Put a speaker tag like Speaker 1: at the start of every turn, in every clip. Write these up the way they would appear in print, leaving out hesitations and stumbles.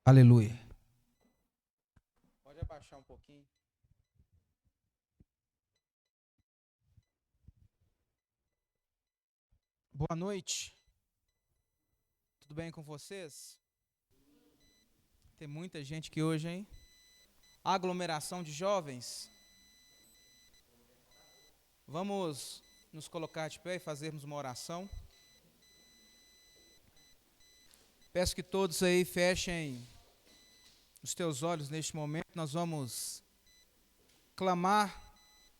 Speaker 1: Aleluia. Pode abaixar um pouquinho. Boa noite. Tudo bem com vocês? Tem muita gente aqui hoje, hein? Aglomeração de jovens. Vamos nos colocar de pé e fazermos uma oração. Peço que todos aí fechem os teus olhos neste momento. Nós vamos clamar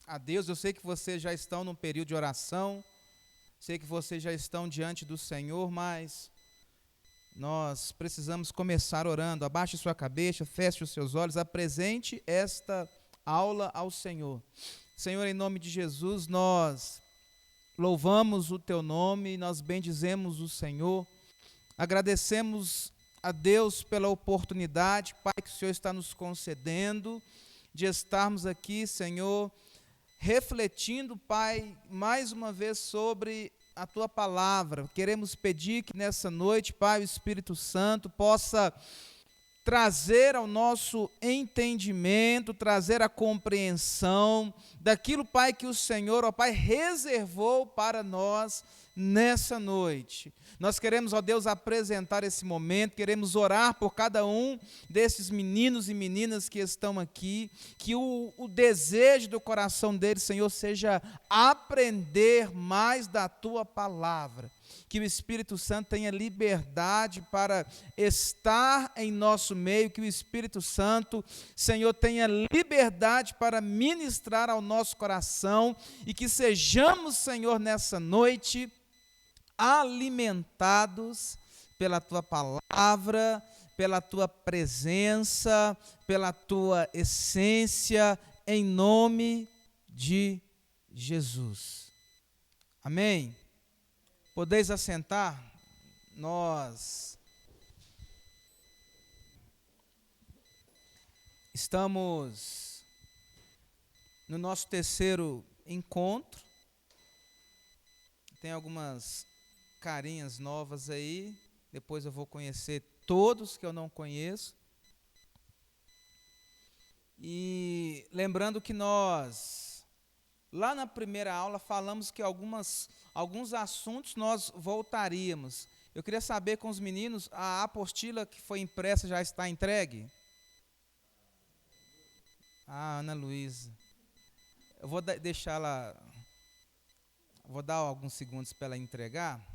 Speaker 1: a Deus. Eu sei que vocês já estão num período de oração. Sei que vocês já estão diante do Senhor, mas nós precisamos começar orando. Abaixe sua cabeça, feche os seus olhos, apresente esta aula ao Senhor. Senhor, em nome de Jesus, nós louvamos o Teu nome, nós bendizemos o Senhor, agradecemos a Deus pela oportunidade, Pai, que o Senhor está nos concedendo de estarmos aqui, Senhor, refletindo, Pai, mais uma vez sobre a Tua palavra. Queremos pedir que nessa noite, Pai, o Espírito Santo possa trazer ao nosso entendimento, trazer a compreensão daquilo, Pai, que o Senhor, ó Pai, reservou para nós nessa noite. Nós queremos, ó Deus, apresentar esse momento, queremos orar por cada um desses meninos e meninas que estão aqui, que o desejo do coração deles, Senhor, seja aprender mais da Tua palavra. Que o Espírito Santo tenha liberdade para estar em nosso meio, que o Espírito Santo, Senhor, tenha liberdade para ministrar ao nosso coração e que sejamos, Senhor, nessa noite, alimentados pela Tua palavra, pela Tua presença, pela Tua essência, em nome de Jesus. Amém? Podeis assentar, nós estamos no nosso terceiro encontro, tem algumas carinhas novas aí, depois eu vou conhecer todos que eu não conheço, e lembrando que nós, lá na primeira aula, falamos que alguns assuntos nós voltaríamos. Eu queria saber com os meninos, a apostila que foi impressa já está entregue? Ah, Ana Luísa. Eu vou deixar ela, vou dar alguns segundos para ela entregar.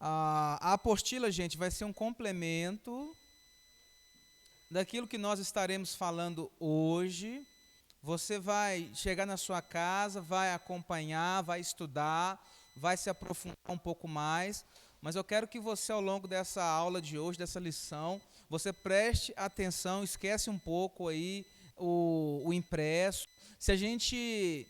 Speaker 1: A apostila, gente, vai ser um complemento daquilo que nós estaremos falando hoje. Você vai chegar na sua casa, vai acompanhar, vai estudar, vai se aprofundar um pouco mais, mas eu quero que você, ao longo dessa aula de hoje, dessa lição, você preste atenção, esquece um pouco aí o impresso. Se a gente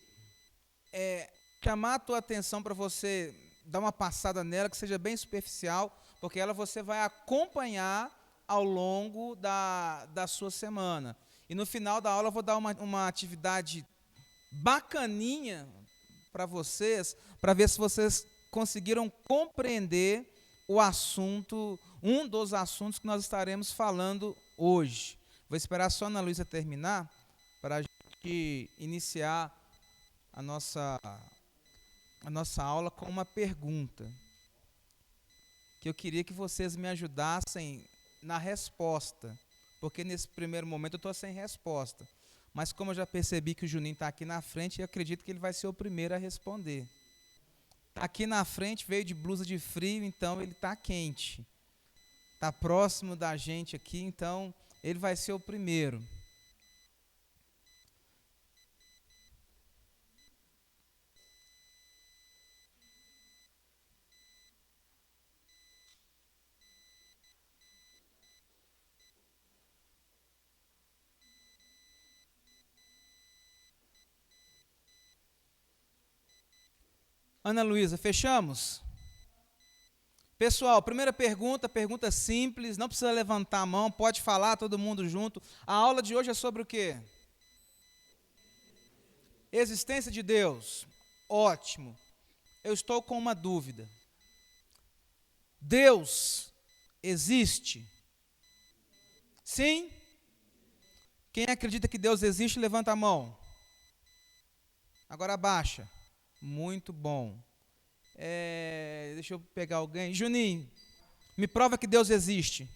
Speaker 1: chamar a tua atenção para você dar uma passada nela, que seja bem superficial, porque ela você vai acompanhar ao longo da sua semana. E no final da aula eu vou dar uma atividade bacaninha para vocês, para ver se vocês conseguiram compreender o assunto, um dos assuntos que nós estaremos falando hoje. Vou esperar só a Ana Luísa terminar, para a gente iniciar a nossa aula com uma pergunta, que eu queria que vocês me ajudassem na resposta, porque nesse primeiro momento eu estou sem resposta, mas como eu já percebi que o Juninho está aqui na frente, eu acredito que ele vai ser o primeiro a responder. Está aqui na frente, veio de blusa de frio, então ele está quente, está próximo da gente aqui, então ele vai ser o primeiro. Ana Luísa, fechamos? Pessoal, primeira pergunta simples, não precisa levantar a mão, pode falar todo mundo junto. A aula de hoje é sobre o quê? Existência de Deus. Ótimo. eu estou com uma dúvida. Deus existe? Sim? Quem acredita que Deus existe, levanta a mão. Agora abaixa. Muito bom. Deixa eu pegar alguém. Juninho, me prova que Deus existe.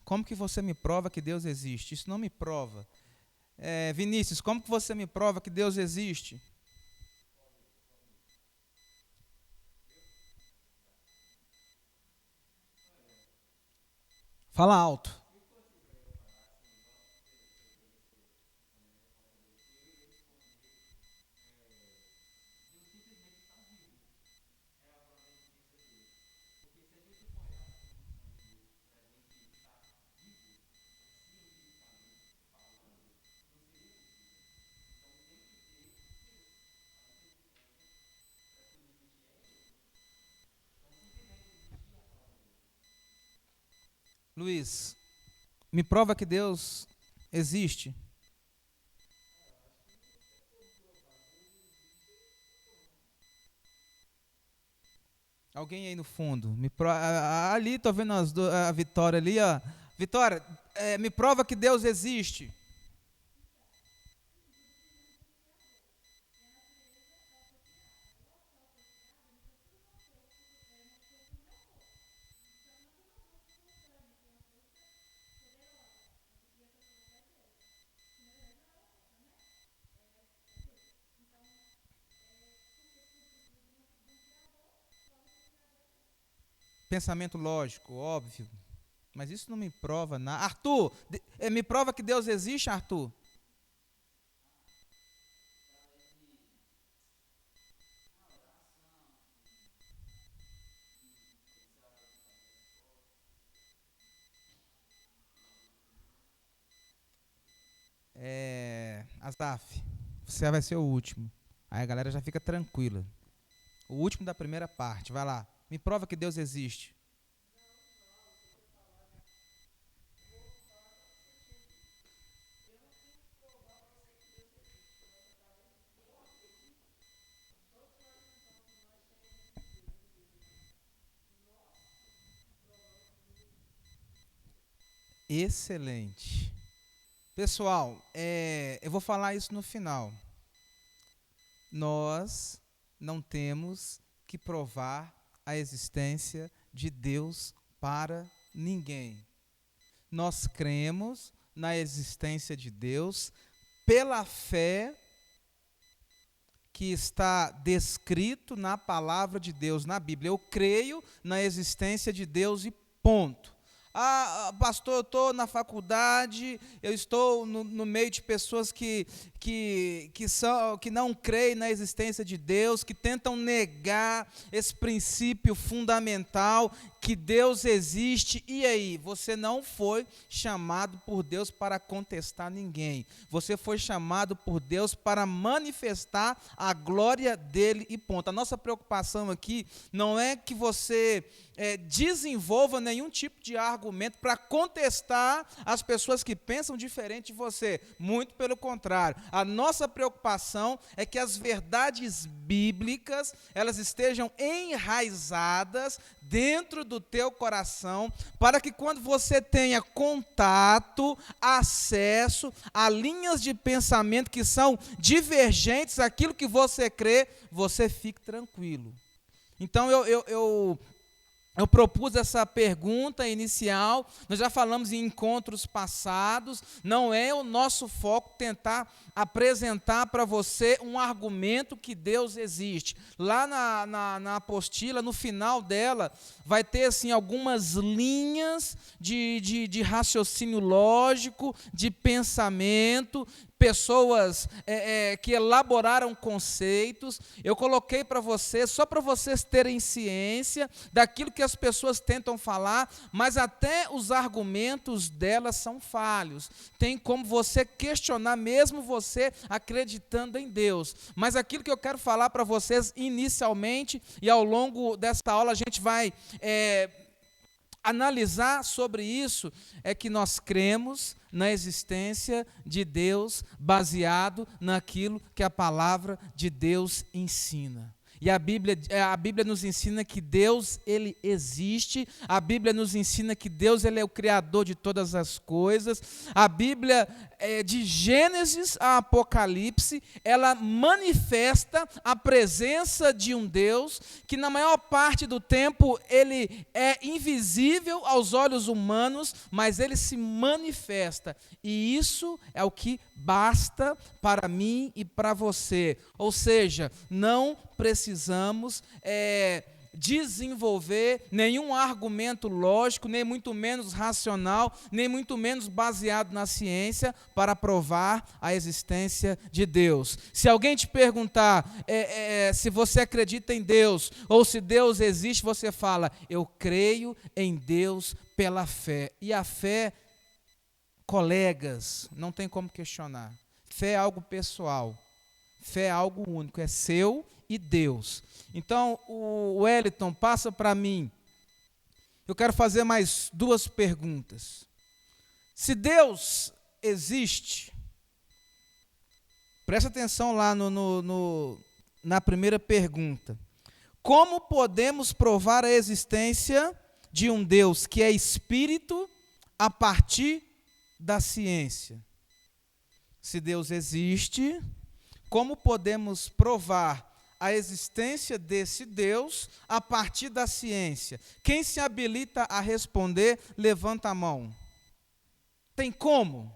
Speaker 1: Como que você me prova que Deus existe? Isso não me prova. Vinícius, como que você me prova que Deus existe? Fala alto. Luiz, me prova que Deus existe. Alguém aí no fundo, ali estou vendo a Vitória ali, ó. Vitória, me prova que Deus existe. Pensamento lógico, óbvio. Mas isso não me prova nada. Arthur, me prova que Deus existe, Arthur. Asaf, você vai ser o último. Aí a galera já fica tranquila. O último da primeira parte, vai lá. Me prova que Deus existe. Excelente. Pessoal, eu vou falar isso no final. Nós não temos que provar a existência de Deus para ninguém. Nós cremos na existência de Deus pela fé que está descrito na palavra de Deus, na Bíblia. Eu creio na existência de Deus e ponto. Pastor, eu estou na faculdade, eu estou no meio de pessoas que não creem na existência de Deus, que tentam negar esse princípio fundamental, que Deus existe. E aí? Você não foi chamado por Deus para contestar ninguém. Você foi chamado por Deus para manifestar a glória dele e ponto. A nossa preocupação aqui não é que você desenvolva nenhum tipo de argumento para contestar as pessoas que pensam diferente de você. Muito pelo contrário. A nossa preocupação é que as verdades bíblicas, elas estejam enraizadas dentro do teu coração, para que quando você tenha contato, acesso a linhas de pensamento que são divergentes àquilo que você crê, você fique tranquilo. Então eu propus essa pergunta inicial, nós já falamos em encontros passados, não é o nosso foco tentar apresentar para você um argumento que Deus existe. Lá na apostila, no final dela, vai ter assim, algumas linhas de raciocínio lógico, de pensamento, pessoas que elaboraram conceitos. Eu coloquei para vocês, só para vocês terem ciência daquilo que as pessoas tentam falar, mas até os argumentos delas são falhos. Tem como você questionar, mesmo você acreditando em Deus. Mas aquilo que eu quero falar para vocês inicialmente, e ao longo desta aula a gente vai analisar sobre isso, é que nós cremos na existência de Deus baseado naquilo que a palavra de Deus ensina. E a Bíblia nos ensina que Deus, Ele existe. A Bíblia nos ensina que Deus, Ele é o Criador de todas as coisas. A Bíblia, de Gênesis a Apocalipse, ela manifesta a presença de um Deus que na maior parte do tempo Ele é invisível aos olhos humanos, mas Ele se manifesta. E isso é o que basta para mim e para você. Ou seja, não precisamos desenvolver nenhum argumento lógico, nem muito menos racional, nem muito menos baseado na ciência para provar a existência de Deus. Se alguém te perguntar se você acredita em Deus ou se Deus existe, você fala: eu creio em Deus pela fé. E a fé, colegas, não tem como questionar. Fé é algo pessoal. Fé é algo único, é seu e Deus. Então, o Wellington, passa para mim. Eu quero fazer mais duas perguntas. Se Deus existe, presta atenção lá na primeira pergunta. Como podemos provar a existência de um Deus que é espírito a partir da ciência? Se Deus existe, como podemos provar a existência desse Deus a partir da ciência? Quem se habilita a responder, levanta a mão. Tem como?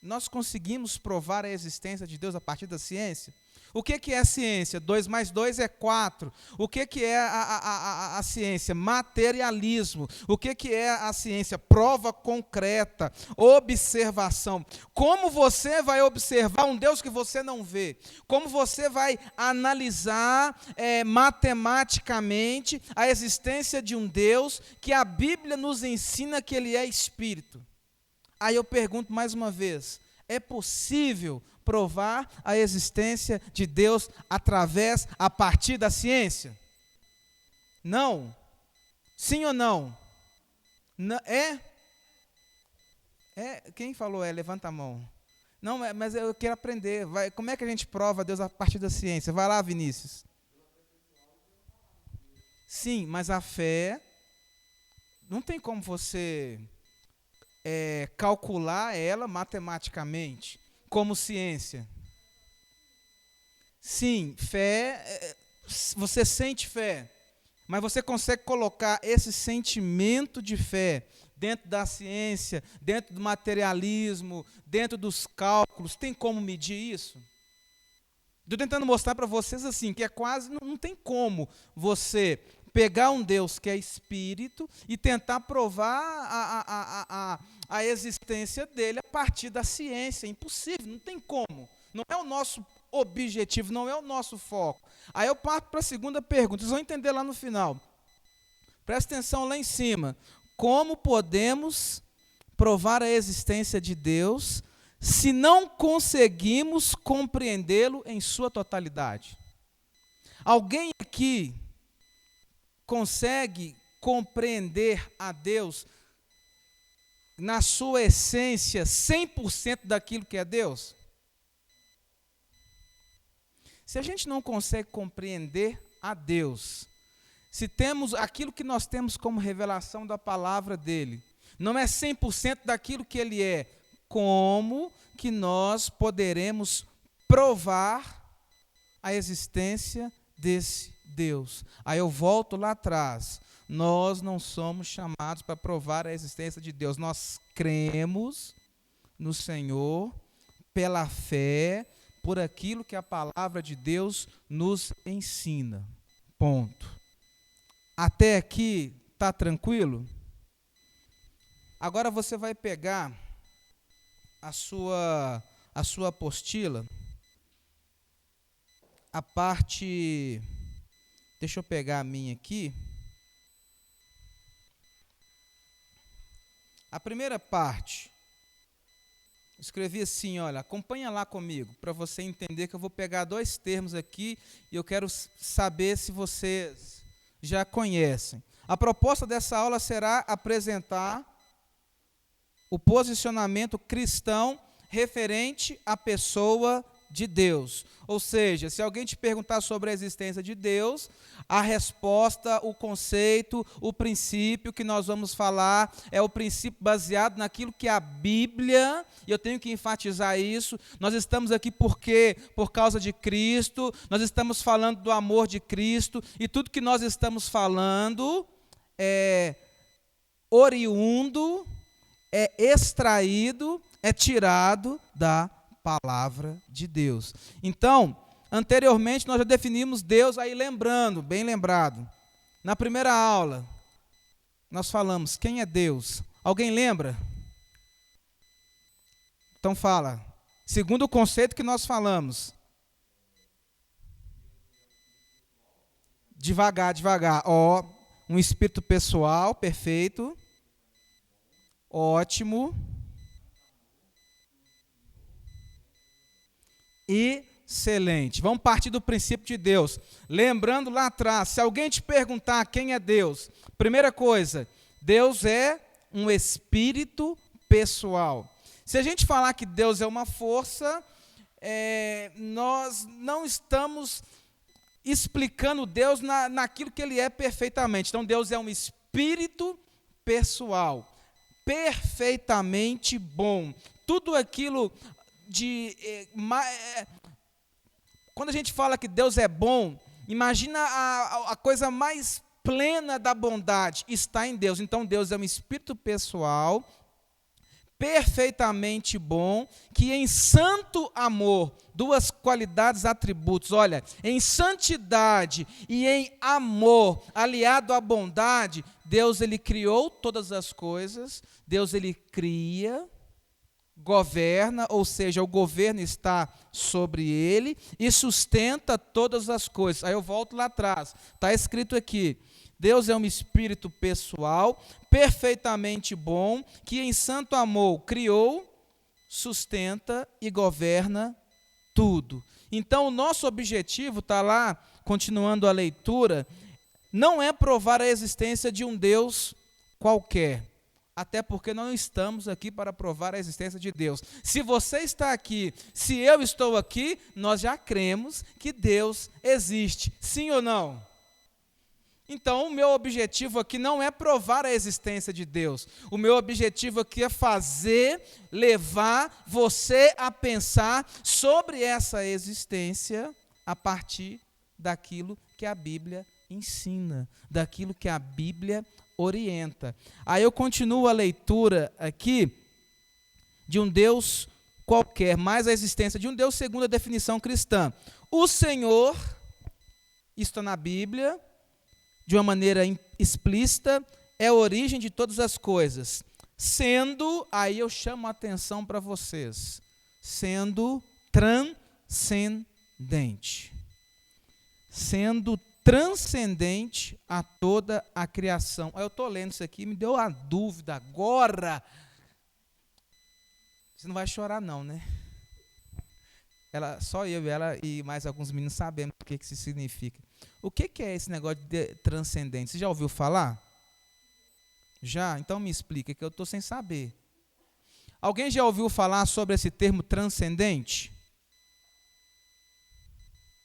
Speaker 1: Nós conseguimos provar a existência de Deus a partir da ciência? O que é ciência? 2 mais 2 é 4. O que é a ciência? Materialismo. O que é a ciência? Prova concreta, observação. Como você vai observar um Deus que você não vê? Como você vai analisar matematicamente a existência de um Deus que a Bíblia nos ensina que Ele é Espírito? Aí eu pergunto mais uma vez, é possível provar a existência de Deus a partir da ciência? Não. Sim ou não? Quem falou levanta a mão. Não, mas eu quero aprender. Como é que a gente prova Deus a partir da ciência? Vai lá, Vinícius. Sim, mas a fé, não tem como você calcular ela matematicamente, como ciência. Sim, fé, você sente fé, mas você consegue colocar esse sentimento de fé dentro da ciência, dentro do materialismo, dentro dos cálculos? Tem como medir isso? Estou tentando mostrar para vocês assim, que não tem como você pegar um Deus que é espírito e tentar provar a existência dele a partir da ciência. É impossível, não tem como. Não é o nosso objetivo, não é o nosso foco. Aí eu parto para a segunda pergunta, vocês vão entender lá no final. Presta atenção lá em cima. Como podemos provar a existência de Deus se não conseguimos compreendê-lo em sua totalidade? Alguém aqui consegue compreender a Deus na sua essência, 100% daquilo que é Deus? Se a gente não consegue compreender a Deus, se temos aquilo que nós temos como revelação da palavra dele, não é 100% daquilo que ele é, como que nós poderemos provar a existência desse Deus? Aí eu volto lá atrás. Nós não somos chamados para provar a existência de Deus. Nós cremos no Senhor pela fé, por aquilo que a palavra de Deus nos ensina. Ponto. Até aqui está tranquilo? Agora você vai pegar a sua apostila, a parte, deixa eu pegar a minha aqui, a primeira parte, escrevi assim, olha, acompanha lá comigo, para você entender que eu vou pegar 2 termos aqui e eu quero saber se vocês já conhecem. A proposta dessa aula será apresentar o posicionamento cristão referente à pessoa de Deus. Ou seja, se alguém te perguntar sobre a existência de Deus, a resposta, o conceito, o princípio que nós vamos falar é o princípio baseado naquilo que a Bíblia, e eu tenho que enfatizar isso, nós estamos aqui porque, por causa de Cristo, nós estamos falando do amor de Cristo, e tudo que nós estamos falando é oriundo, é extraído, é tirado da palavra de Deus. Então, anteriormente nós já definimos Deus, aí lembrando, bem lembrado. Na primeira aula, nós falamos quem é Deus. Alguém lembra? Então fala. Segundo o conceito que nós falamos. Devagar. Ó, um espírito pessoal, perfeito. Ótimo. Excelente. Vamos partir do princípio de Deus. Lembrando lá atrás, se alguém te perguntar quem é Deus, primeira coisa, Deus é um espírito pessoal. Se a gente falar que Deus é uma força, nós não estamos explicando Deus naquilo que Ele é perfeitamente. Então, Deus é um espírito pessoal, perfeitamente bom. Tudo aquilo quando a gente fala que Deus é bom, imagina a coisa mais plena da bondade está em Deus. Então Deus é um espírito pessoal, perfeitamente bom, que em santo amor, 2 qualidades, atributos, olha, em santidade e em amor, aliado à bondade, Deus ele criou todas as coisas, Deus ele cria, governa, ou seja, o governo está sobre ele e sustenta todas as coisas. Aí eu volto lá atrás, está escrito aqui, Deus é um espírito pessoal, perfeitamente bom, que em santo amor criou, sustenta e governa tudo. Então o nosso objetivo, está lá, continuando a leitura, não é provar a existência de um Deus qualquer, até porque não estamos aqui para provar a existência de Deus. Se você está aqui, se eu estou aqui, nós já cremos que Deus existe. Sim ou não? Então, o meu objetivo aqui não é provar a existência de Deus. O meu objetivo aqui é levar você a pensar sobre essa existência a partir daquilo que a Bíblia ensina, daquilo que a Bíblia orienta. Aí eu continuo a leitura aqui de um Deus qualquer, mais a existência de um Deus segundo a definição cristã. O Senhor, isso está na Bíblia, de uma maneira explícita, é a origem de todas as coisas, sendo, aí eu chamo a atenção para vocês, sendo transcendente. Sendo transcendente a toda a criação. Eu estou lendo isso aqui, me deu a dúvida agora. Você não vai chorar não, né? Só eu e ela e mais alguns meninos sabemos o que isso significa. O que é esse negócio de transcendente? Você já ouviu falar? Já? Então me explica, que eu estou sem saber. Alguém já ouviu falar sobre esse termo transcendente?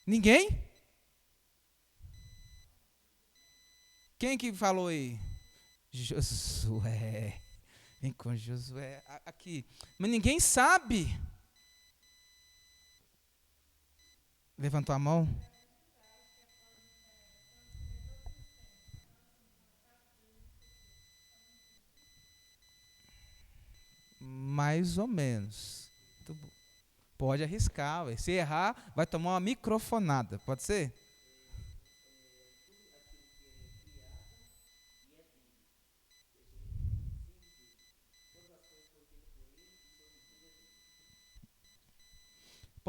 Speaker 1: Ninguém? Quem que falou aí? Josué. Vem com Josué. Aqui. Mas ninguém sabe. Levantou a mão? Mais ou menos. Pode arriscar. Ué. Se errar, vai tomar uma microfonada. Pode ser?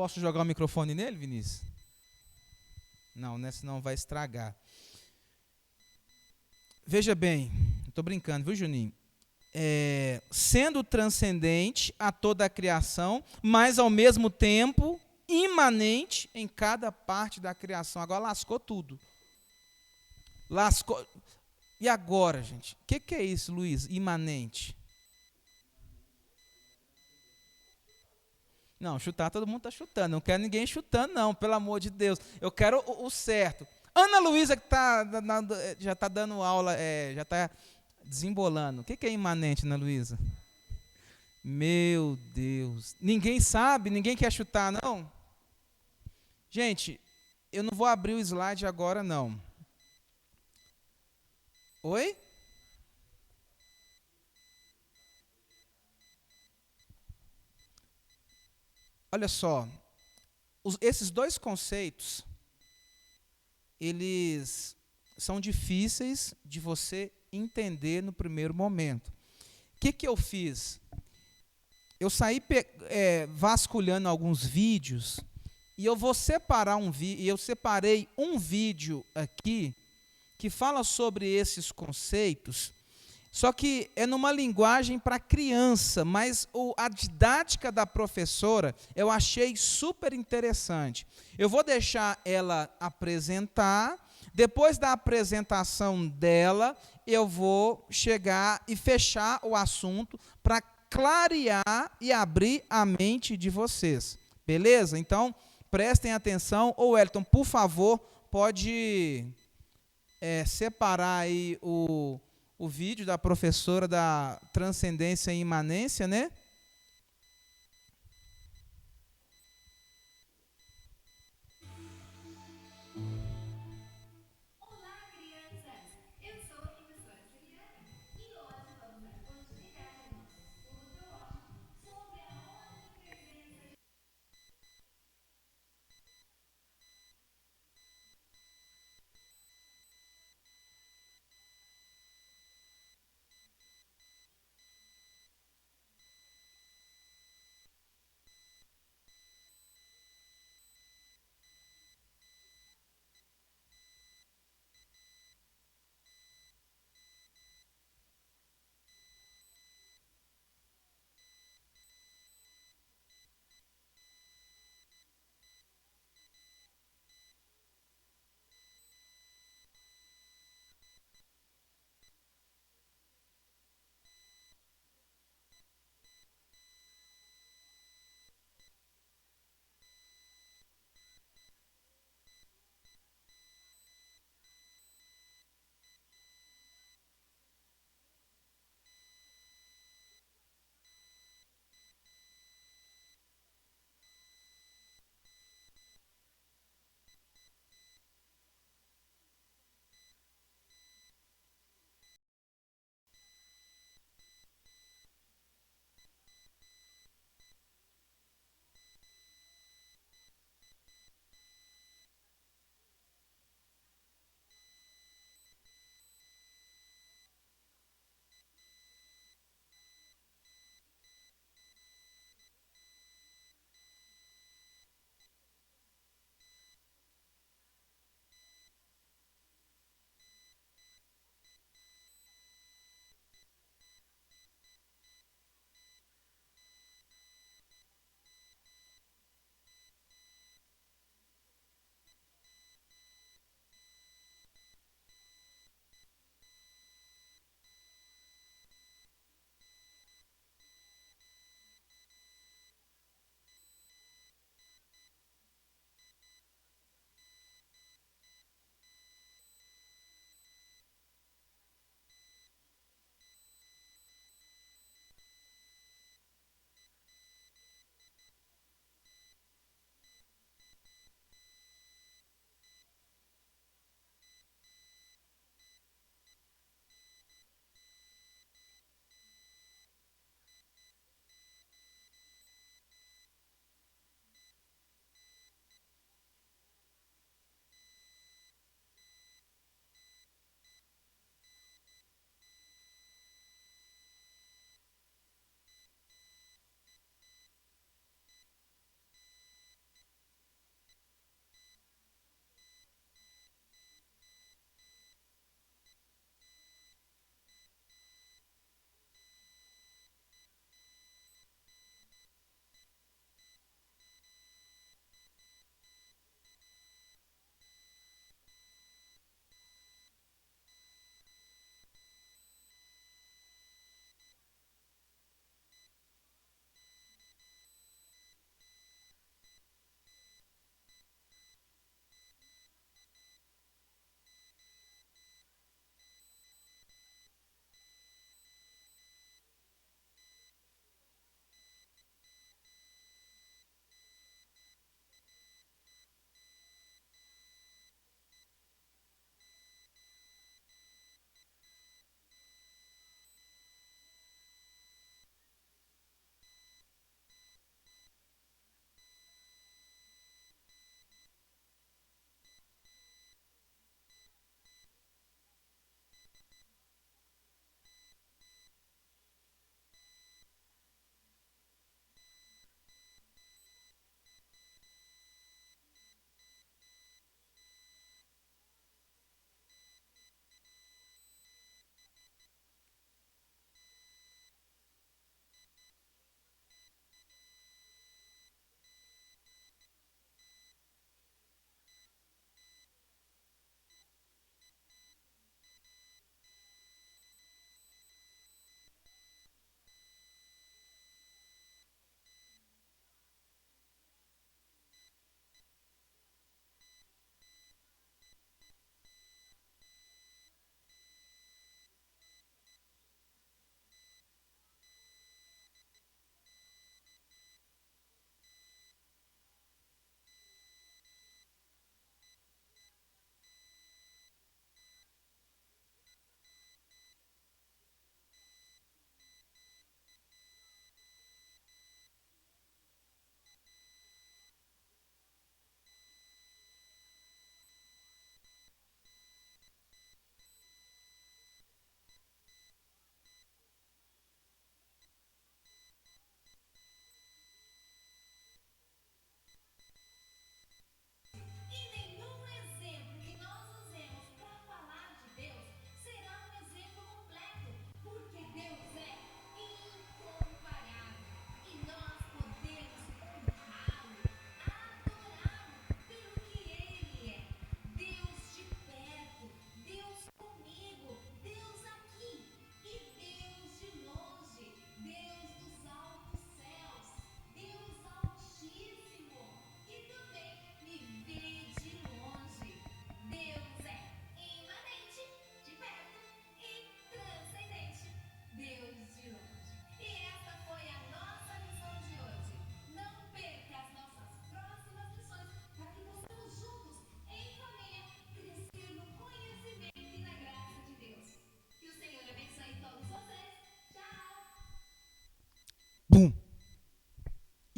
Speaker 1: Posso jogar o microfone nele, Vinícius? Não, né? Senão vai estragar. Veja bem, estou brincando, viu, Juninho? Sendo transcendente a toda a criação, mas ao mesmo tempo imanente em cada parte da criação. Agora lascou tudo. Lascou. E agora, gente? O que é isso, Luiz? Imanente. Não, chutar todo mundo está chutando. Não quero ninguém chutando, não, pelo amor de Deus. Eu quero o certo. Ana Luísa, que já está dando aula, já está desembolando. O que é imanente, Ana Luísa? Meu Deus. Ninguém sabe? Ninguém quer chutar, não? Gente, eu não vou abrir o slide agora, não. Oi? Olha só, esses dois conceitos, eles são difíceis de você entender no primeiro momento. O que eu fiz? Eu saí vasculhando alguns vídeos e eu vou separar eu separei um vídeo aqui que fala sobre esses conceitos. Só que é numa linguagem para criança, mas a didática da professora eu achei super interessante. Eu vou deixar ela apresentar, depois da apresentação dela, eu vou chegar e fechar o assunto para clarear e abrir a mente de vocês. Beleza? Então, prestem atenção. Ô Wellington, por favor, pode separar aí o vídeo da professora da transcendência e imanência, né?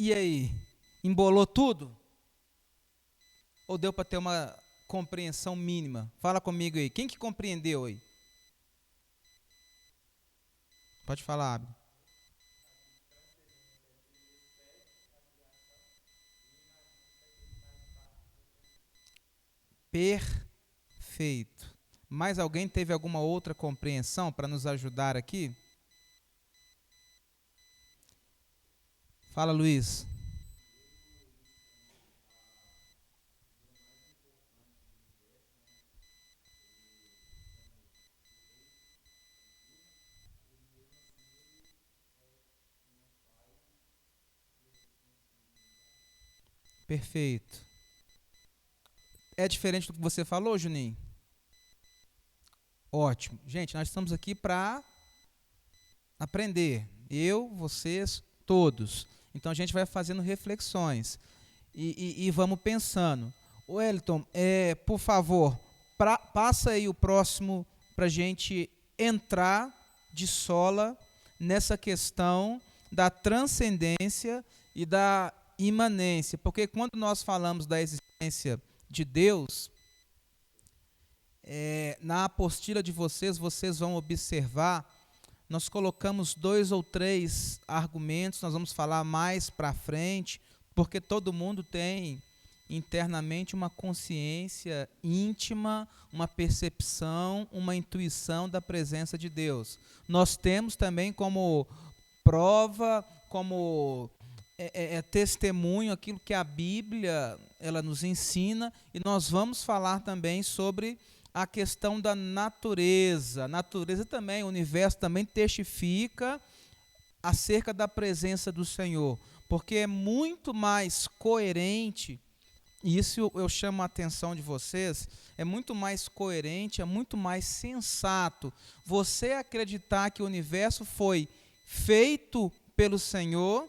Speaker 1: E aí? Embolou tudo? Ou deu para ter uma compreensão mínima? Fala comigo aí. Quem que compreendeu aí? Pode falar, Abel. Perfeito. Mais alguém teve alguma outra compreensão para nos ajudar aqui? Fala, Luiz. Perfeito. É diferente do que você falou, Juninho? Ótimo. Gente, nós estamos aqui para aprender. Eu, vocês, todos. Então a gente vai fazendo reflexões e vamos pensando. Wellington, por favor, passa aí o próximo para a gente entrar de sola nessa questão da transcendência e da imanência. Porque quando nós falamos da existência de Deus, na apostila de vocês vão observar, nós colocamos 2 ou 3 argumentos, nós vamos falar mais para frente, porque todo mundo tem internamente uma consciência íntima, uma percepção, uma intuição da presença de Deus. Nós temos também como prova, como testemunho aquilo que a Bíblia ela nos ensina, e nós vamos falar também sobre a questão da natureza. A natureza também, o universo também testifica acerca da presença do Senhor, porque é muito mais coerente, e isso eu chamo a atenção de vocês, é muito mais coerente, é muito mais sensato você acreditar que o universo foi feito pelo Senhor,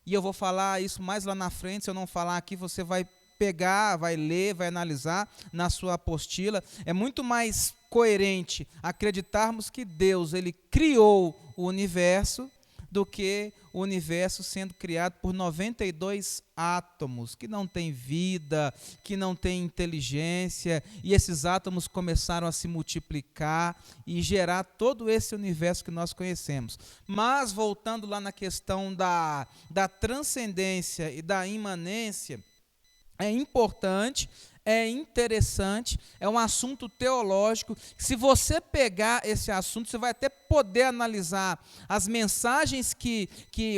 Speaker 1: e eu vou falar isso mais lá na frente, se eu não falar aqui, você vai pegar, vai ler, vai analisar na sua apostila. É muito mais coerente acreditarmos que Deus ele criou o universo do que o universo sendo criado por 92 átomos, que não têm vida, que não têm inteligência, e esses átomos começaram a se multiplicar e gerar todo esse universo que nós conhecemos. Mas, voltando lá na questão da transcendência e da imanência, é importante, é interessante, é um assunto teológico. Se você pegar esse assunto, você vai até poder analisar as mensagens que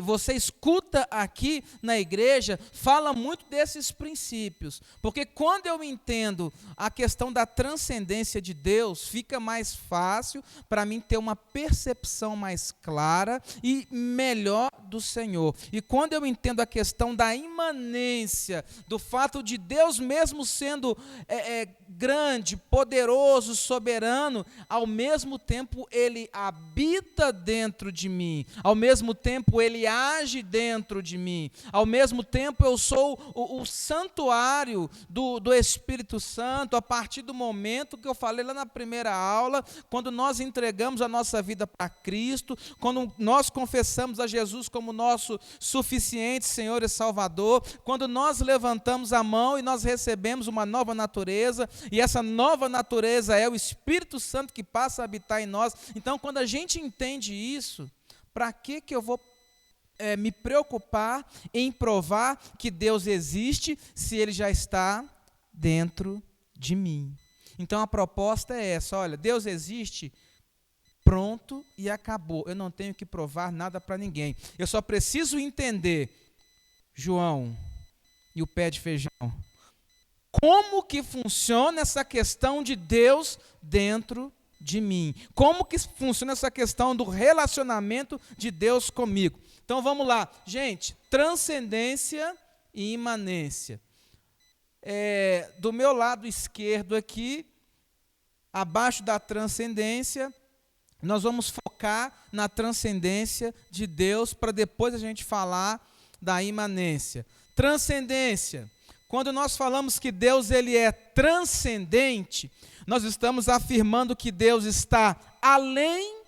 Speaker 1: você escuta aqui na igreja, fala muito desses princípios. Porque quando eu entendo a questão da transcendência de Deus, fica mais fácil para mim ter uma percepção mais clara e melhor do Senhor. E quando eu entendo a questão da imanência, do fato de Deus mesmo sendo grande, poderoso, soberano, ao mesmo tempo Ele habita dentro de mim, ao mesmo tempo Ele age dentro de mim, ao mesmo tempo eu sou o santuário do Espírito Santo, a partir do momento que eu falei lá na primeira aula, quando nós entregamos a nossa vida para Cristo, quando nós confessamos a Jesus como nosso suficiente Senhor e Salvador, quando nós levantamos a mão e nós recebemos uma nova natureza, e essa nova natureza é o Espírito Santo que passa a habitar em nós. Então, quando a gente entende isso, para que eu vou me preocupar em provar que Deus existe se Ele já está dentro de mim? Então, a proposta é essa: olha, Deus existe, pronto e acabou. Eu não tenho que provar nada para ninguém. Eu só preciso entender, João e o pé de feijão, como que funciona essa questão de Deus dentro de mim. Como que funciona essa questão do relacionamento de Deus comigo. Então vamos lá. Gente, transcendência e imanência. Do meu lado esquerdo aqui, abaixo da transcendência, nós vamos focar na transcendência de Deus para depois a gente falar da imanência. Transcendência. Quando nós falamos que Deus ele é transcendente, nós estamos afirmando que Deus está além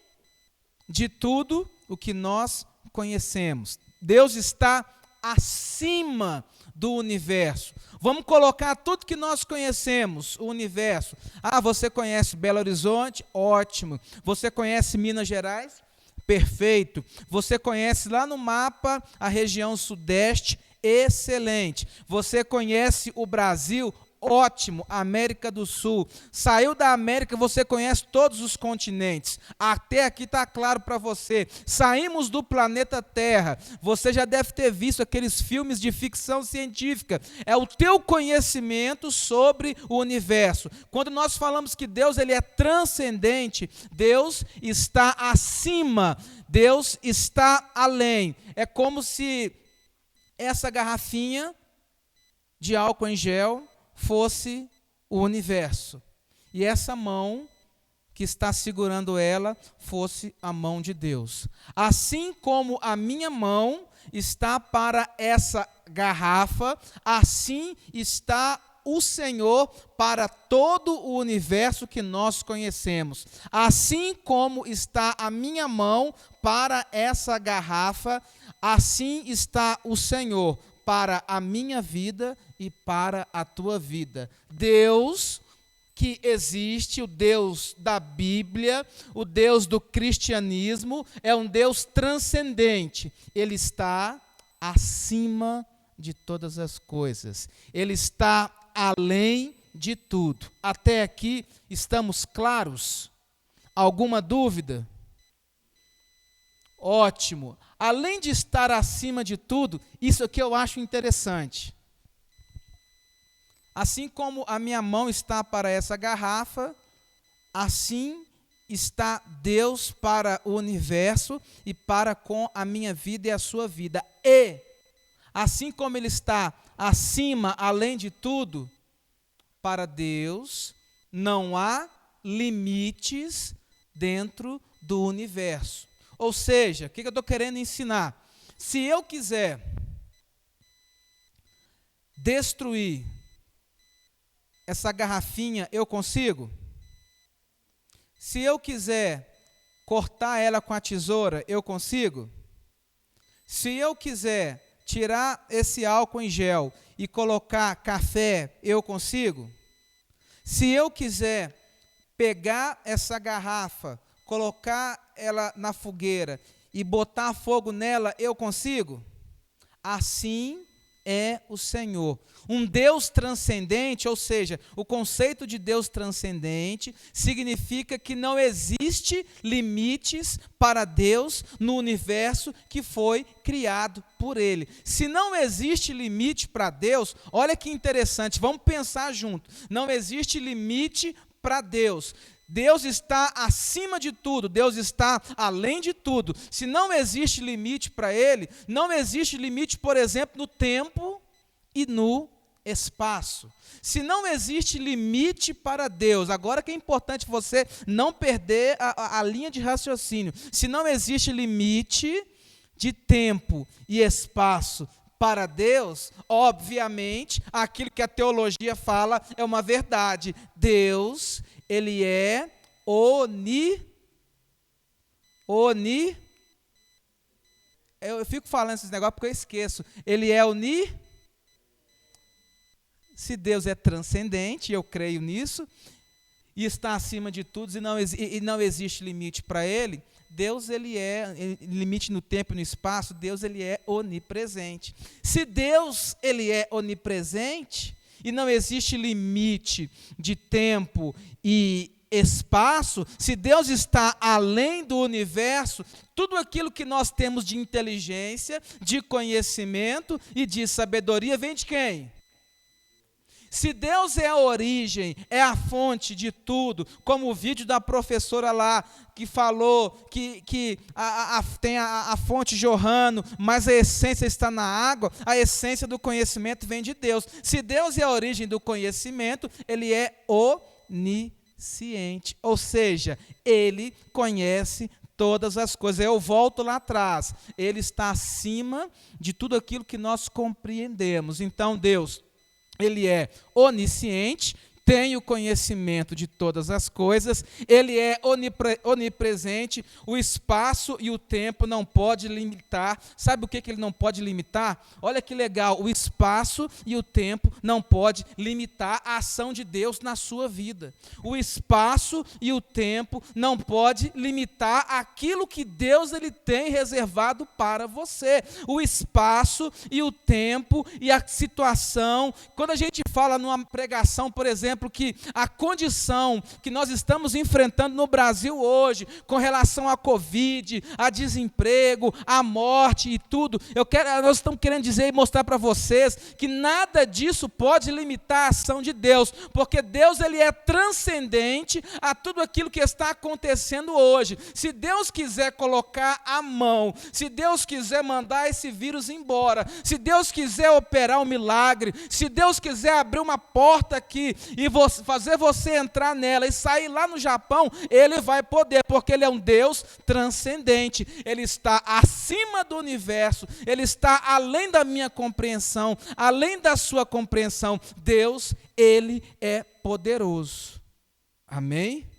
Speaker 1: de tudo o que nós conhecemos. Deus está acima do universo. Vamos colocar tudo que nós conhecemos, o universo. Ah, você conhece Belo Horizonte? Ótimo. Você conhece Minas Gerais? Perfeito. Você conhece lá no mapa a região sudeste? Excelente. Você conhece o Brasil? Ótimo. América do Sul. Saiu da América, você conhece todos os continentes. Até aqui está claro para você. Saímos do planeta Terra. Você já deve ter visto aqueles filmes de ficção científica. É o teu conhecimento sobre o universo. Quando nós falamos que Deus ele é transcendente, Deus está acima, Deus está além. É como se essa garrafinha de álcool em gel fosse o universo, e essa mão que está segurando ela fosse a mão de Deus. Assim como a minha mão está para essa garrafa, assim está o Senhor para todo o universo que nós conhecemos. Assim como está a minha mão para essa garrafa, assim está o Senhor para a minha vida e para a tua vida. Deus que existe, o Deus da Bíblia, o Deus do cristianismo, é um Deus transcendente. Ele está acima de todas as coisas. Ele está além de tudo. Até aqui estamos claros? Alguma dúvida? Ótimo. Além de estar acima de tudo, isso aqui eu acho interessante. Assim como a minha mão está para essa garrafa, assim está Deus para o universo e para com a minha vida e a sua vida. E, assim como Ele está acima, além de tudo, para Deus não há limites dentro do universo. Ou seja, o que eu estou querendo ensinar? Se eu quiser destruir essa garrafinha, eu consigo? Se eu quiser cortar ela com a tesoura, eu consigo? Se eu quiser tirar esse álcool em gel e colocar café, eu consigo? Se eu quiser pegar essa garrafa, colocar ela na fogueira e botar fogo nela, eu consigo? Assim é o Senhor. Um Deus transcendente, ou seja, o conceito de Deus transcendente significa que não existe limites para Deus no universo que foi criado por Ele. Se não existe limite para Deus, olha que interessante, vamos pensar junto. Não existe limite para Deus. Deus está acima de tudo, Deus está além de tudo. Se não existe limite para Ele, não existe limite, por exemplo, no tempo e no espaço. Se não existe limite para Deus, agora que é importante você não perder a linha de raciocínio. Se não existe limite de tempo e espaço para Deus, obviamente, aquilo que a teologia fala é uma verdade. Deus, Ele é eu fico falando esses negócios porque eu esqueço. Ele é Se Deus é transcendente, eu creio nisso, e está acima de tudo, e não existe limite para Ele, Deus ele é limite no tempo e no espaço, Deus ele é onipresente. Se Deus ele é onipresente e não existe limite de tempo e espaço, se Deus está além do universo, tudo aquilo que nós temos de inteligência, de conhecimento e de sabedoria vem de quem? Se Deus é a origem, é a fonte de tudo, como o vídeo da professora lá, que falou que tem a fonte jorrando, mas a essência está na água, a essência do conhecimento vem de Deus. Se Deus é a origem do conhecimento, Ele é onisciente, ou seja, Ele conhece todas as coisas. Eu volto lá atrás, Ele está acima de tudo aquilo que nós compreendemos. Então Deus, Ele é onisciente, tem o conhecimento de todas as coisas, Ele é onipresente, o espaço e o tempo não pode limitar. Sabe o que Ele não pode limitar? Olha que legal, o espaço e o tempo não pode limitar a ação de Deus na sua vida. O espaço e o tempo não pode limitar aquilo que Deus ele tem reservado para você. O espaço e o tempo e a situação. Quando a gente fala numa pregação, por exemplo, que a condição que nós estamos enfrentando no Brasil hoje, com relação à Covid, a desemprego, a morte e tudo, nós estamos querendo dizer e mostrar para vocês que nada disso pode limitar a ação de Deus, porque Deus ele é transcendente a tudo aquilo que está acontecendo hoje. Se Deus quiser colocar a mão, se Deus quiser mandar esse vírus embora, se Deus quiser operar um milagre, se Deus quiser abrir uma porta aqui e fazer você entrar nela e sair lá no Japão, Ele vai poder, porque Ele é um Deus transcendente. Ele está acima do universo, Ele está além da minha compreensão, além da sua compreensão. Deus, Ele é poderoso. Amém?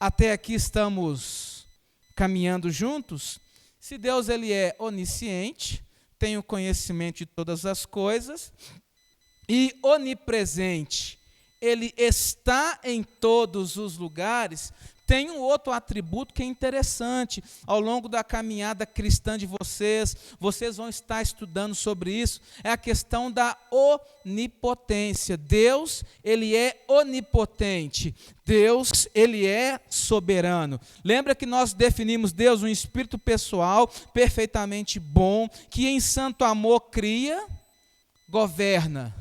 Speaker 1: Até aqui estamos caminhando juntos. Se Deus ele é onisciente, tem o conhecimento de todas as coisas, e onipresente, ele está em todos os lugares, tem um outro atributo que é interessante. Ao longo da caminhada cristã de vocês vão estar estudando sobre isso, é a questão da onipotência. Deus, ele é onipotente. Deus, ele é soberano. Lembra que nós definimos Deus um espírito pessoal, perfeitamente bom, que em santo amor cria, governa.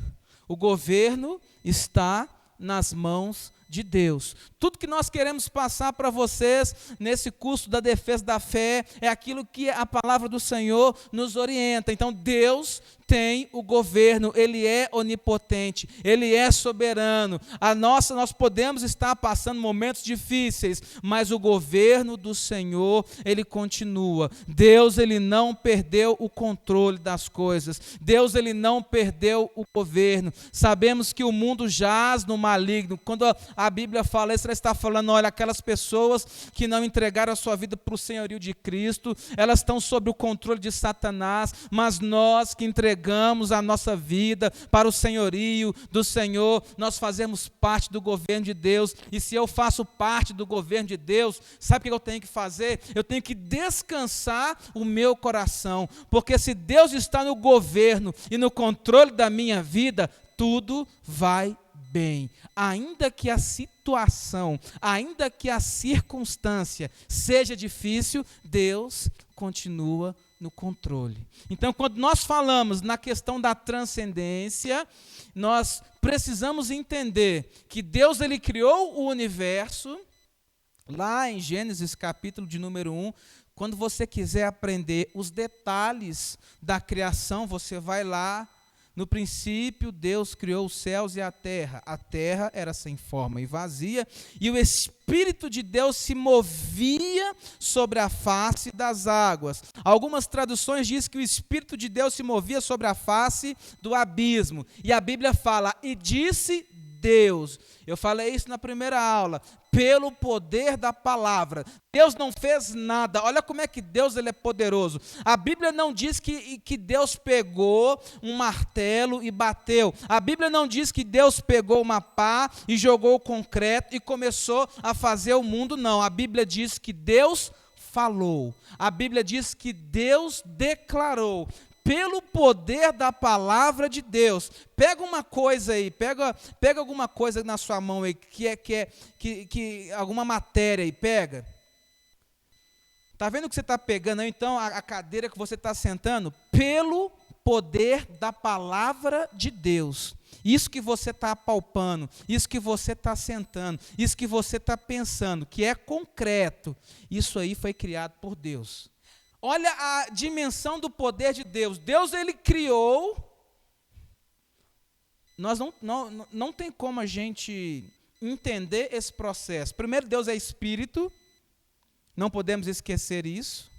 Speaker 1: O governo está nas mãos de Deus. Tudo que nós queremos passar para vocês nesse curso da defesa da fé é aquilo que a palavra do Senhor nos orienta. Então Deus tem o governo, Ele é onipotente, Ele é soberano. Nós podemos estar passando momentos difíceis, mas o governo do Senhor, Ele continua. Deus, Ele não perdeu o controle das coisas. Deus, Ele não perdeu o governo. Sabemos que o mundo jaz no maligno. Quando a Bíblia fala isso, ela está falando, olha, aquelas pessoas que não entregaram a sua vida para o senhorio de Cristo, elas estão sob o controle de Satanás, mas nós que entregamos a nossa vida para o senhorio do Senhor, nós fazemos parte do governo de Deus. E se eu faço parte do governo de Deus, sabe o que eu tenho que fazer? Eu tenho que descansar o meu coração, porque se Deus está no governo e no controle da minha vida, tudo vai bem. Ainda que a situação, ainda que a circunstância seja difícil, Deus continua no controle. Então, quando nós falamos na questão da transcendência, nós precisamos entender que Deus ele criou o universo. Lá em Gênesis capítulo de número 1, quando você quiser aprender os detalhes da criação, você vai lá. No princípio, Deus criou os céus e a terra. A terra era sem forma e vazia, e o Espírito de Deus se movia sobre a face das águas. Algumas traduções dizem que o Espírito de Deus se movia sobre a face do abismo. E a Bíblia fala, e disse Deus. Eu falei isso na primeira aula. Pelo poder da palavra. Deus não fez nada. Olha como é que Deus ele é poderoso. A Bíblia não diz que Deus pegou um martelo e bateu. A Bíblia não diz que Deus pegou uma pá e jogou o concreto e começou a fazer o mundo, não. A Bíblia diz que Deus falou. A Bíblia diz que Deus declarou. Pelo poder da palavra de Deus. Pega uma coisa aí, pega alguma coisa na sua mão aí, que alguma matéria aí, pega. Está vendo o que você está pegando aí, então, a cadeira que você está sentando? Pelo poder da palavra de Deus. Isso que você está apalpando, isso que você está sentando, isso que você está pensando, que é concreto, isso aí foi criado por Deus. Olha a dimensão do poder de Deus. Deus, ele criou. Nós não tem como a gente entender esse processo. Primeiro, Deus é espírito. Não podemos esquecer isso.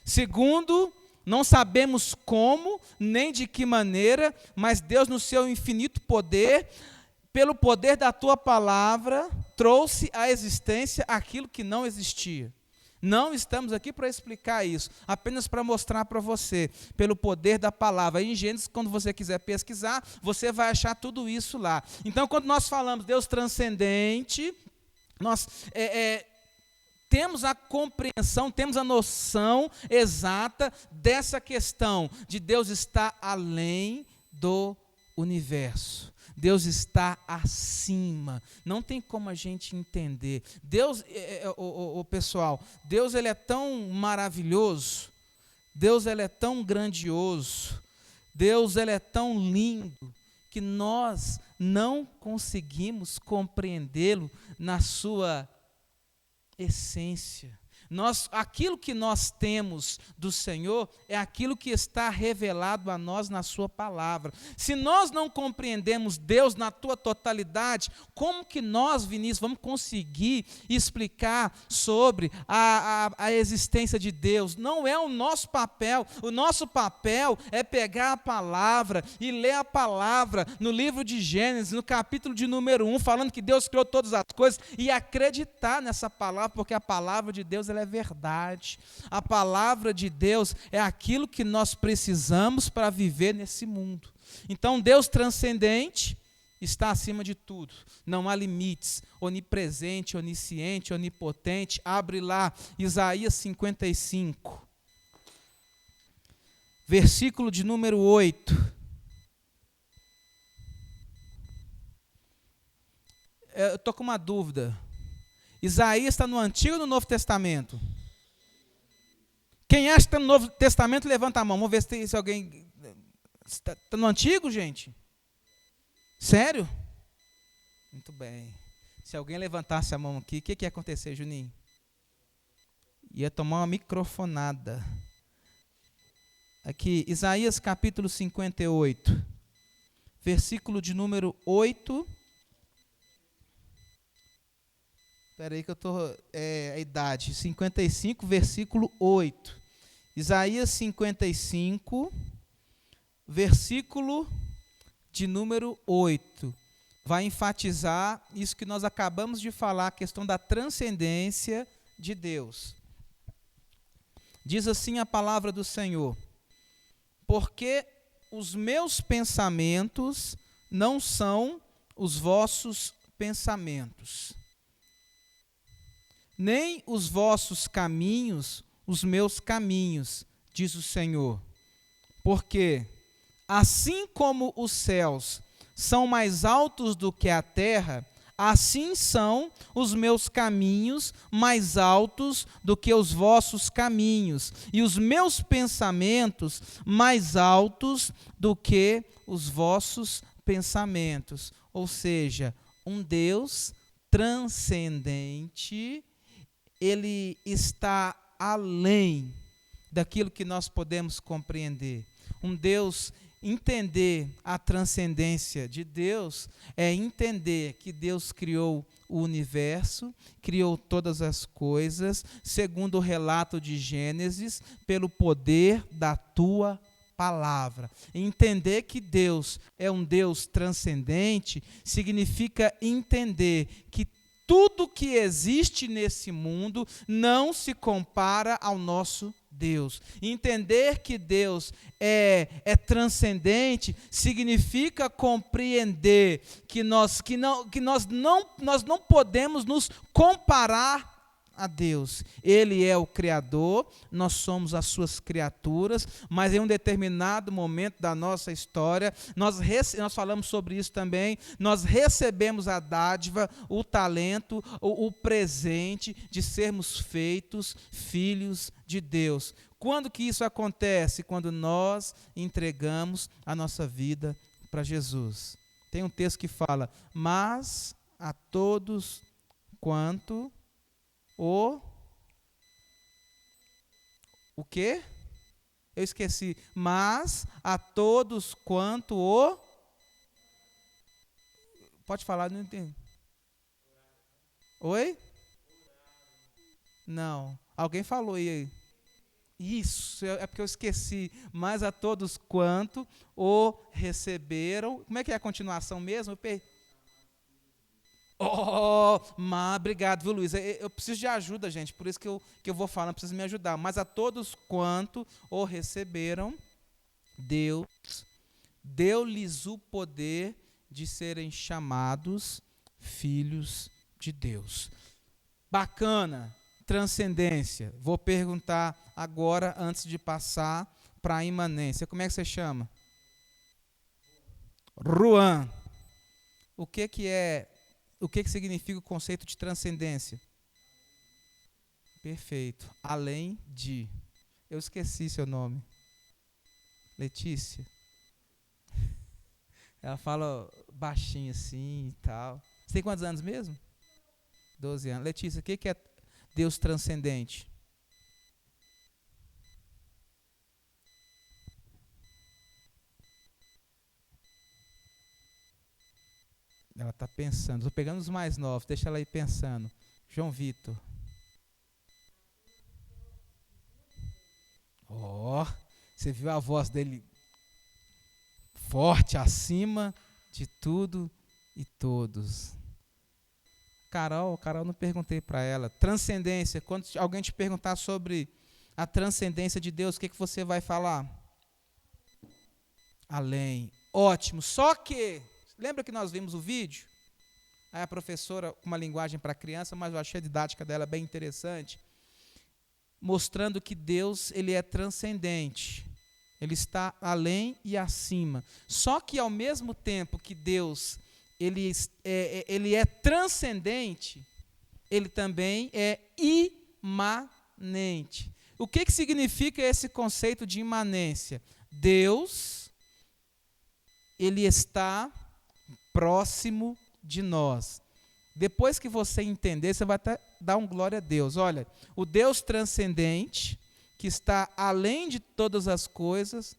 Speaker 1: Segundo, não sabemos como, nem de que maneira, mas Deus, no seu infinito poder, pelo poder da tua palavra, trouxe à existência aquilo que não existia. Não estamos aqui para explicar isso, apenas para mostrar para você, pelo poder da palavra. Em Gênesis, quando você quiser pesquisar, você vai achar tudo isso lá. Então, quando nós falamos Deus transcendente, nós temos a compreensão, temos a noção exata dessa questão de Deus estar além do universo. Deus está acima, não tem como a gente entender. Deus, pessoal, Deus ele é tão maravilhoso, Deus ele é tão grandioso, Deus ele é tão lindo, que nós não conseguimos compreendê-lo na sua essência. Aquilo que nós temos do Senhor é aquilo que está revelado a nós na sua palavra. Se nós não compreendemos Deus na tua totalidade, como que nós, Vinícius, vamos conseguir explicar sobre a existência de Deus? Não é o nosso papel. O nosso papel é pegar a palavra e ler a palavra no livro de Gênesis, no capítulo de número 1, falando que Deus criou todas as coisas, e acreditar nessa palavra, porque a palavra de Deus ela é verdade. A palavra de Deus é aquilo que nós precisamos para viver nesse mundo. Então, Deus transcendente está acima de tudo. Não há limites. Onipresente, onisciente, onipotente. Abre lá, Isaías 55. Versículo de número 8. Eu estou com uma dúvida. Isaías está no Antigo ou no Novo Testamento? Quem acha que está no Novo Testamento, levanta a mão. Vamos ver se alguém... Está no Antigo, gente? Sério? Muito bem. Se alguém levantasse a mão aqui, o que ia acontecer, Juninho? Ia tomar uma microfonada. Aqui, Isaías capítulo 58, versículo de número 8... Espera aí que eu estou... a idade. 55, versículo 8. Isaías 55, versículo de número 8. Vai enfatizar isso que nós acabamos de falar, a questão da transcendência de Deus. Diz assim a palavra do Senhor: porque os meus pensamentos não são os vossos pensamentos, nem os vossos caminhos, os meus caminhos, diz o Senhor. Porque, assim como os céus são mais altos do que a terra, assim são os meus caminhos mais altos do que os vossos caminhos, e os meus pensamentos mais altos do que os vossos pensamentos. Ou seja, um Deus transcendente, ele está além daquilo que nós podemos compreender. Um Deus, entender a transcendência de Deus é entender que Deus criou o universo, criou todas as coisas, segundo o relato de Gênesis, pelo poder da tua palavra. Entender que Deus é um Deus transcendente significa entender que tudo que existe nesse mundo não se compara ao nosso Deus. Entender que Deus é transcendente significa compreender que nós não podemos nos comparar a Deus. Ele é o Criador, nós somos as suas criaturas, mas em um determinado momento da nossa história, nós falamos sobre isso também, nós recebemos a dádiva, o talento, o presente de sermos feitos filhos de Deus. Quando que isso acontece? Quando nós entregamos a nossa vida para Jesus. Tem um texto que fala: mas a todos quanto o quê? Eu esqueci. Mas a todos quanto Pode falar, não entendi. Oi? Não. Alguém falou aí. Isso, é porque eu esqueci. Mas a todos quanto o receberam. Como é que é a continuação mesmo? Oh, obrigado, viu, Luiz? Eu preciso de ajuda, gente, por isso que eu vou falando, preciso me ajudar. Mas a todos quanto o receberam, Deus deu-lhes o poder de serem chamados filhos de Deus. Bacana, transcendência. Vou perguntar agora, antes de passar para a imanência. Como é que você chama? Ruan. O que significa o conceito de transcendência? Perfeito. Além de. Eu esqueci seu nome. Letícia. Ela fala baixinho assim e tal. Você tem quantos anos mesmo? 12 anos. Letícia, o que é Deus transcendente? Ela está pensando. Estou pegando os mais novos, deixa ela aí pensando. João Vitor. Você viu a voz dele forte, acima de tudo e todos. Carol, não perguntei para ela. Transcendência, quando alguém te perguntar sobre a transcendência de Deus, o que você vai falar? Além. Ótimo. Só que, lembra que nós vimos o vídeo? Aí a professora, com uma linguagem para criança, mas eu achei a didática dela bem interessante, mostrando que Deus, ele é transcendente. Ele está além e acima. Só que ao mesmo tempo que Deus ele é transcendente, ele também é imanente. O que significa esse conceito de imanência? Deus, ele está próximo de nós. Depois que você entender, você vai até dar um glória a Deus. Olha, o Deus transcendente, que está além de todas as coisas,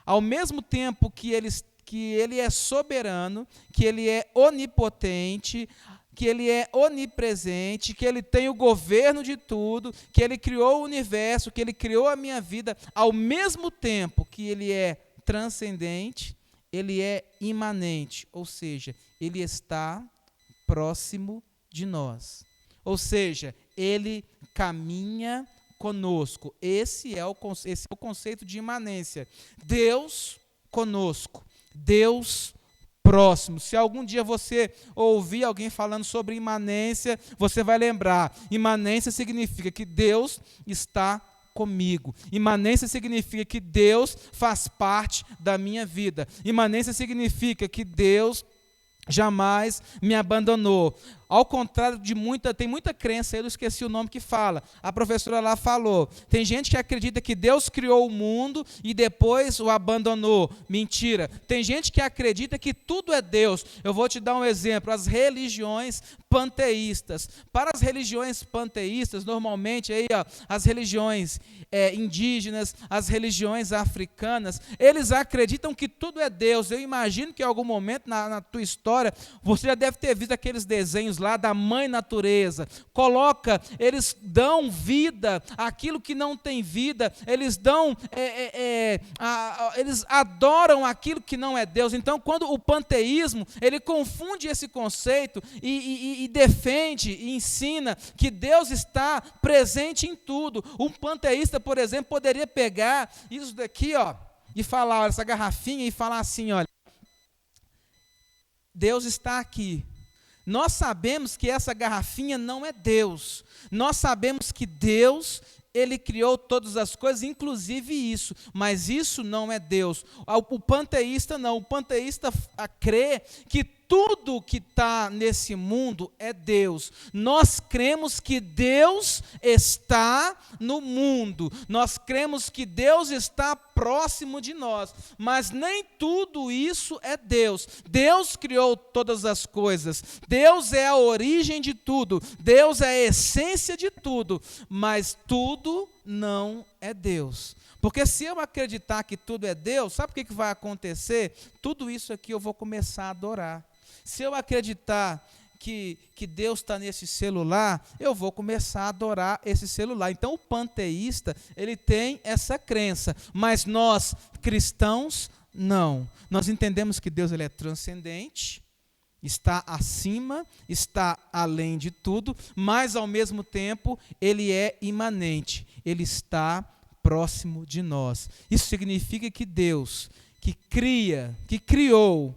Speaker 1: ao mesmo tempo que ele é soberano, que ele é onipotente, que ele é onipresente, que ele tem o governo de tudo, que ele criou o universo, que ele criou a minha vida, ao mesmo tempo que ele é transcendente, ele é imanente, ou seja, ele está próximo de nós. Ou seja, ele caminha conosco. Esse é o conceito de imanência. Deus conosco. Deus próximo. Se algum dia você ouvir alguém falando sobre imanência, você vai lembrar. Imanência significa que Deus está comigo. Imanência significa que Deus faz parte da minha vida. Imanência significa que Deus jamais me abandonou. Ao contrário de tem muita crença, eu esqueci o nome que fala. A professora lá falou. Tem gente que acredita que Deus criou o mundo e depois o abandonou. Mentira. Tem gente que acredita que tudo é Deus. Eu vou te dar um exemplo. As religiões panteístas. Para as religiões panteístas, normalmente as religiões indígenas, as religiões africanas, eles acreditam que tudo é Deus. Eu imagino que em algum momento na tua história, você já deve ter visto aqueles desenhos lá da mãe natureza. Eles dão vida àquilo que não tem vida, eles eles adoram aquilo que não é Deus. Então, quando o panteísmo, ele confunde esse conceito e defende e ensina que Deus está presente em tudo. Um panteísta, por exemplo, poderia pegar isso daqui, e falar, olha, essa garrafinha, e falar assim, olha, Deus está aqui. Nós sabemos que essa garrafinha não é Deus. Nós sabemos que Deus, ele criou todas as coisas, inclusive isso. Mas isso não é Deus. O panteísta não. O panteísta crê que tudo que está nesse mundo é Deus. Nós cremos que Deus está no mundo. Nós cremos que Deus está próximo de nós. Mas nem tudo isso é Deus. Deus criou todas as coisas. Deus é a origem de tudo. Deus é a essência de tudo. Mas tudo não é Deus. Porque se eu acreditar que tudo é Deus, sabe o que vai acontecer? Tudo isso aqui eu vou começar a adorar. Se eu acreditar que Deus está nesse celular, eu vou começar a adorar esse celular. Então o panteísta, ele tem essa crença, mas nós cristãos, não. Nós entendemos que Deus, ele é transcendente, Está acima, está além de tudo, mas ao mesmo tempo ele é imanente, ele está próximo de nós. Isso significa que Deus, que criou,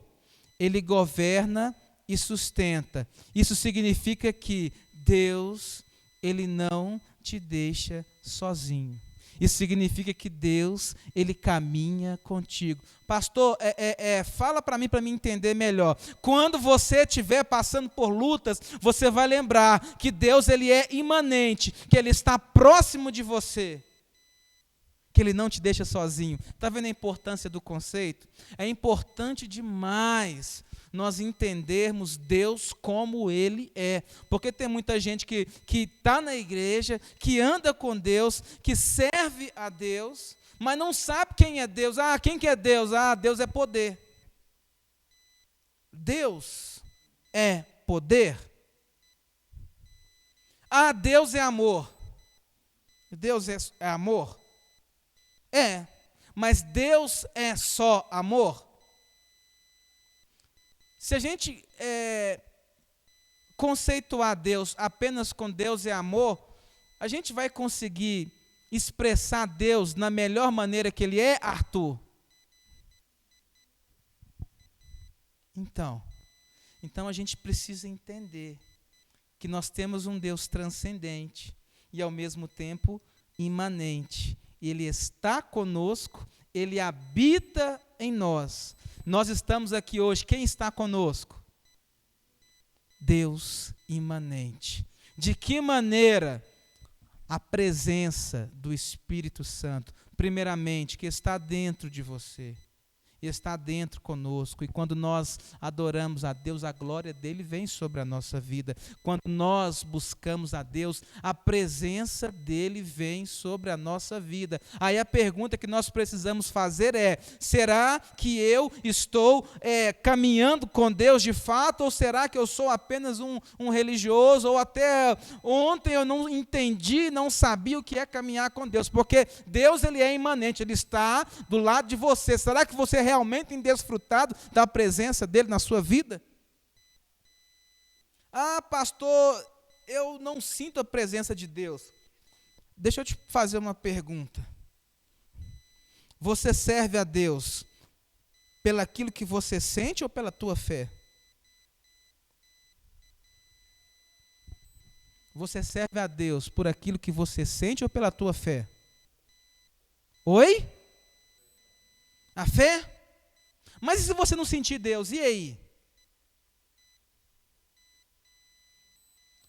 Speaker 1: ele governa e sustenta. Isso significa que Deus, ele não te deixa sozinho. Isso significa que Deus, ele caminha contigo. Pastor, fala para mim entender melhor. Quando você estiver passando por lutas, você vai lembrar que Deus, ele é imanente, que ele está próximo de você, que ele não te deixa sozinho. Está vendo a importância do conceito? É importante demais nós entendermos Deus como ele é, porque tem muita gente que está na igreja, que anda com Deus, que serve a Deus, mas não sabe quem é Deus. Quem que é Deus? Deus é poder. Deus é poder. Deus é amor. Deus é amor? Mas Deus é só amor? Se a gente conceituar Deus apenas com Deus é amor, a gente vai conseguir expressar Deus na melhor maneira que ele é, Arthur? Então a gente precisa entender que nós temos um Deus transcendente e ao mesmo tempo imanente. Ele está conosco, ele habita em nós. Nós estamos aqui hoje, quem está conosco? Deus imanente. De que maneira? A presença do Espírito Santo, primeiramente, que está dentro de você, está dentro conosco, e quando nós adoramos a Deus, a glória dele vem sobre a nossa vida. Quando nós buscamos a Deus, a presença dele vem sobre a nossa vida. Aí a pergunta que nós precisamos fazer é: será que eu estou caminhando com Deus de fato, ou será que eu sou apenas um religioso, ou até ontem eu não entendi, não sabia o que é caminhar com Deus? Porque Deus, ele é imanente, ele está do lado de você. Será que você realmente tem desfrutado da presença dele na sua vida? Pastor, eu não sinto a presença de Deus. Deixa eu te fazer uma pergunta. Você serve a Deus pelaquilo que você sente ou pela tua fé? Você serve a Deus por aquilo que você sente ou pela tua fé? Oi? A fé? Mas e se você não sentir Deus, e aí?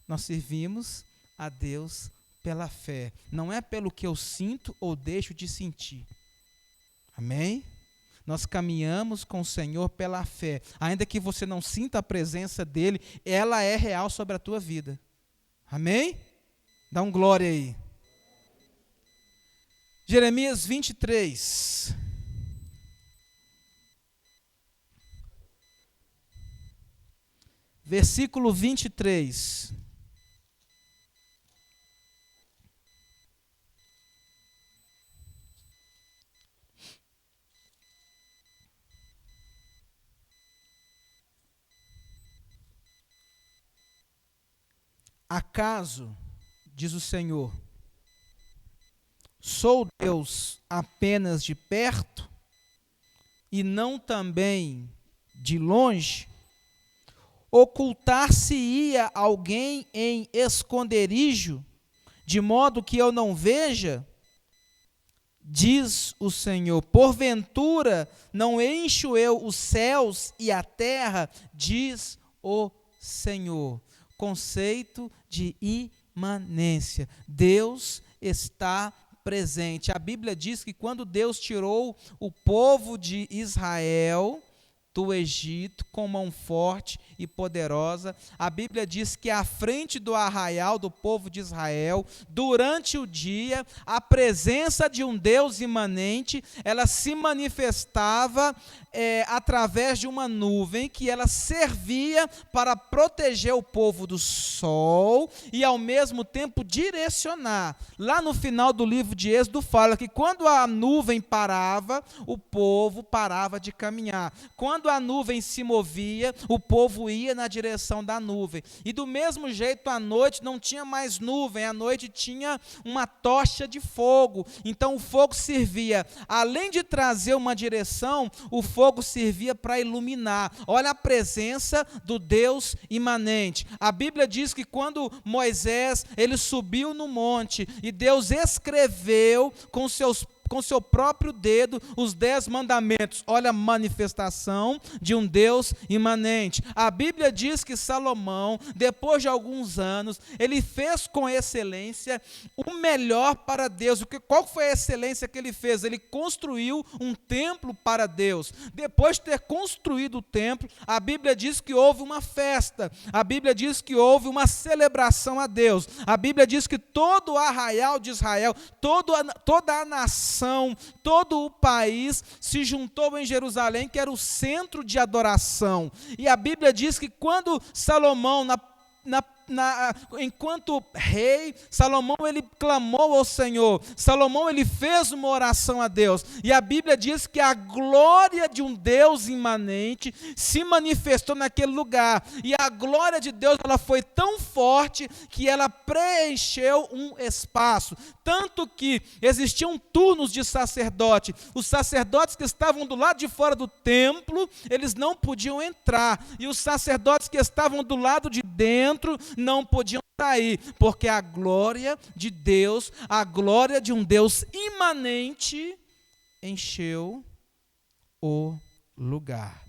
Speaker 1: Nós servimos a Deus pela fé, não é pelo que eu sinto ou deixo de sentir. Amém? Nós caminhamos com o Senhor pela fé, ainda que você não sinta a presença dele, ela é real sobre a tua vida. Amém? Dá um glória aí. Jeremias 23. Versículo 23. Acaso, diz o Senhor, sou Deus apenas de perto e não também de longe? Ocultar-se-ia alguém em esconderijo, de modo que eu não veja? Diz o Senhor, porventura não encho eu os céus e a terra, diz o Senhor. Conceito de imanência. Deus está presente. A Bíblia diz que quando Deus tirou o povo de Israel do Egito com mão forte e poderosa, a Bíblia diz que à frente do arraial do povo de Israel, durante o dia, a presença de um Deus imanente, ela se manifestava através de uma nuvem que ela servia para proteger o povo do sol e ao mesmo tempo direcionar. Lá no final do livro de Êxodo fala que quando a nuvem parava, o povo parava de caminhar. Quando a nuvem se movia, o povo ia na direção da nuvem. E do mesmo jeito, à noite não tinha mais nuvem, à noite tinha uma tocha de fogo. Então o fogo servia, além de trazer uma direção, o fogo servia para iluminar. Olha a presença do Deus imanente. A Bíblia diz que quando Moisés, ele subiu no monte e Deus escreveu com seu próprio dedo os 10 mandamentos. Olha a manifestação de um Deus imanente. A Bíblia diz que Salomão, depois de alguns anos, ele fez com excelência o melhor para Deus. Qual foi a excelência que ele fez? Ele construiu um templo para Deus. Depois de ter construído o templo, a Bíblia diz que houve uma festa. A Bíblia diz que houve uma celebração a Deus. A Bíblia diz que todo o arraial de Israel, toda a nação, todo o país se juntou em Jerusalém, que era o centro de adoração. E a Bíblia diz que quando Salomão, enquanto rei, Salomão ele clamou ao Senhor, Salomão ele fez uma oração a Deus, e a Bíblia diz que a glória de um Deus imanente se manifestou naquele lugar, e a glória de Deus ela foi tão forte que ela preencheu um espaço, tanto que existiam turnos de sacerdote. Os sacerdotes que estavam do lado de fora do templo, eles não podiam entrar, e os sacerdotes que estavam do lado de dentro não podiam sair, porque a glória de Deus, a glória de um Deus imanente, encheu o lugar.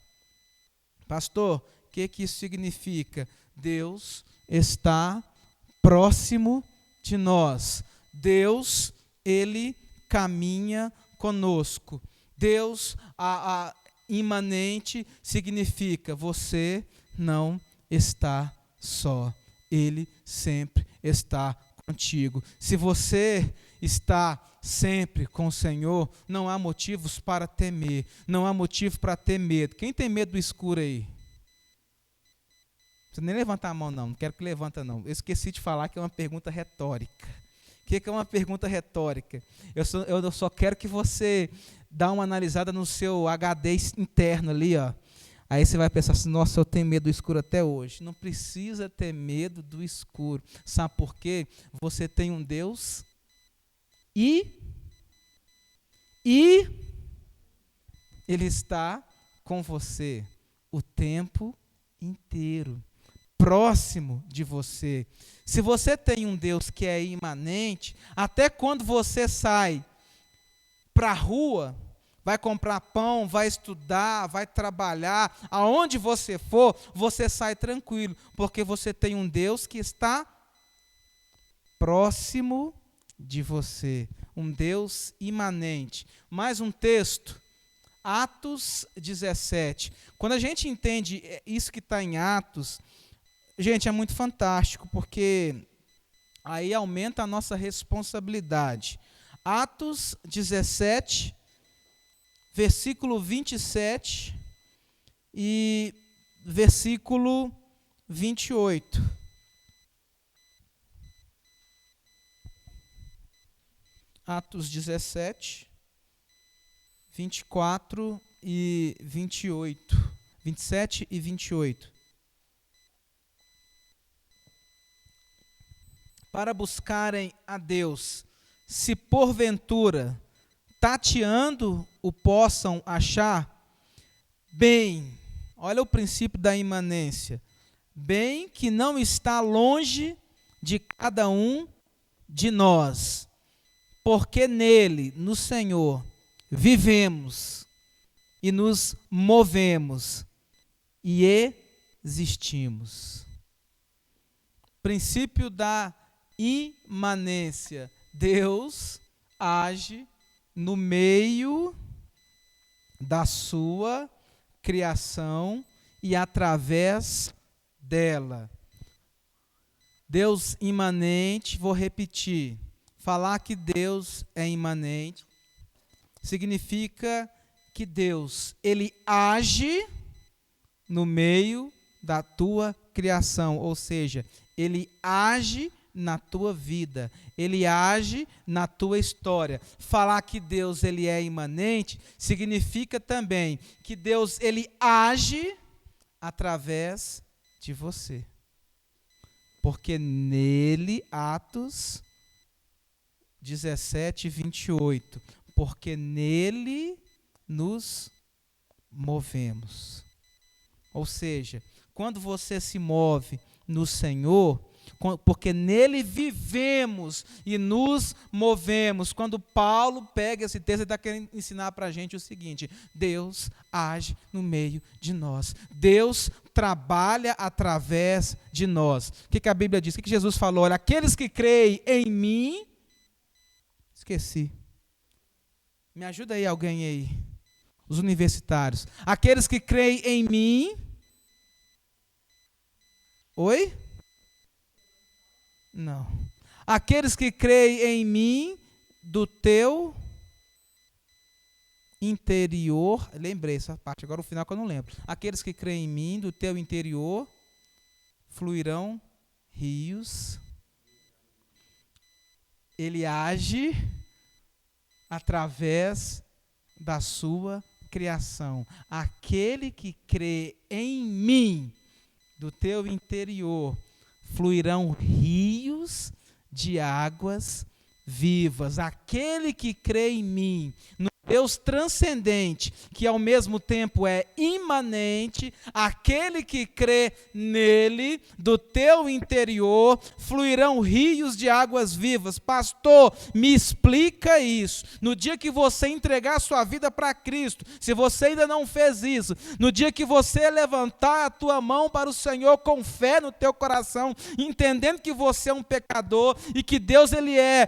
Speaker 1: Pastor, o que isso significa? Deus está próximo de nós. Deus, ele caminha conosco. Deus, imanente, significa você não está só. Ele sempre está contigo. Se você está sempre com o Senhor, não há motivos para temer, não há motivo para ter medo. Quem tem medo do escuro aí? Não precisa nem levantar a mão não quero que levanta não. Eu esqueci de falar que é uma pergunta retórica. O que é uma pergunta retórica? Eu só quero que você dá uma analisada no seu HD interno ali, ó. Aí você vai pensar assim, nossa, eu tenho medo do escuro até hoje. Não precisa ter medo do escuro. Sabe por quê? Você tem um Deus e Ele está com você o tempo inteiro, próximo de você. Se você tem um Deus que é imanente, até quando você sai para a rua, vai comprar pão, vai estudar, vai trabalhar, aonde você for, você sai tranquilo, porque você tem um Deus que está próximo de você, um Deus imanente. Mais um texto, Atos 17. Quando a gente entende isso que está em Atos, gente, é muito fantástico, porque aí aumenta a nossa responsabilidade. Atos 17, versículo 27 e versículo 28. Atos 17, 24 e 28. 27 e 28. Para buscarem a Deus, se porventura tateando o possam achar, bem, olha o princípio da imanência, bem que não está longe de cada um de nós, porque nele, no Senhor, vivemos e nos movemos e existimos. Princípio da imanência. Deus age no meio da sua criação e através dela. Deus imanente, vou repetir, falar que Deus é imanente significa que Deus, ele age no meio da tua criação, ou seja, ele age na tua vida, ele age na tua história. Falar que Deus ele é imanente significa também que Deus ele age através de você. Porque nele, Atos 17, 28, porque nele nos movemos. Ou seja, quando você se move no Senhor, porque nele vivemos e nos movemos. Quando Paulo pega esse texto, ele está querendo ensinar para a gente o seguinte: Deus age no meio de nós. Deus trabalha através de nós. O que a Bíblia diz? O que Jesus falou? Olha, aqueles que creem em mim... Esqueci. Me ajuda aí alguém aí. Os universitários. Aqueles que creem em mim... Oi? Não. Aqueles que creem em mim, do teu interior... Lembrei essa parte, agora o final que eu não lembro. Aqueles que creem em mim, do teu interior, fluirão rios. Ele age através da sua criação. Aquele que crê em mim, do teu interior, fluirão rios de águas vivas. Aquele que crê em mim, no Deus transcendente, que ao mesmo tempo é imanente, aquele que crê nele, do teu interior, fluirão rios de águas vivas. Pastor, me explica isso. No dia que você entregar a sua vida para Cristo, se você ainda não fez isso, no dia que você levantar a tua mão para o Senhor com fé no teu coração, entendendo que você é um pecador e que Deus ele é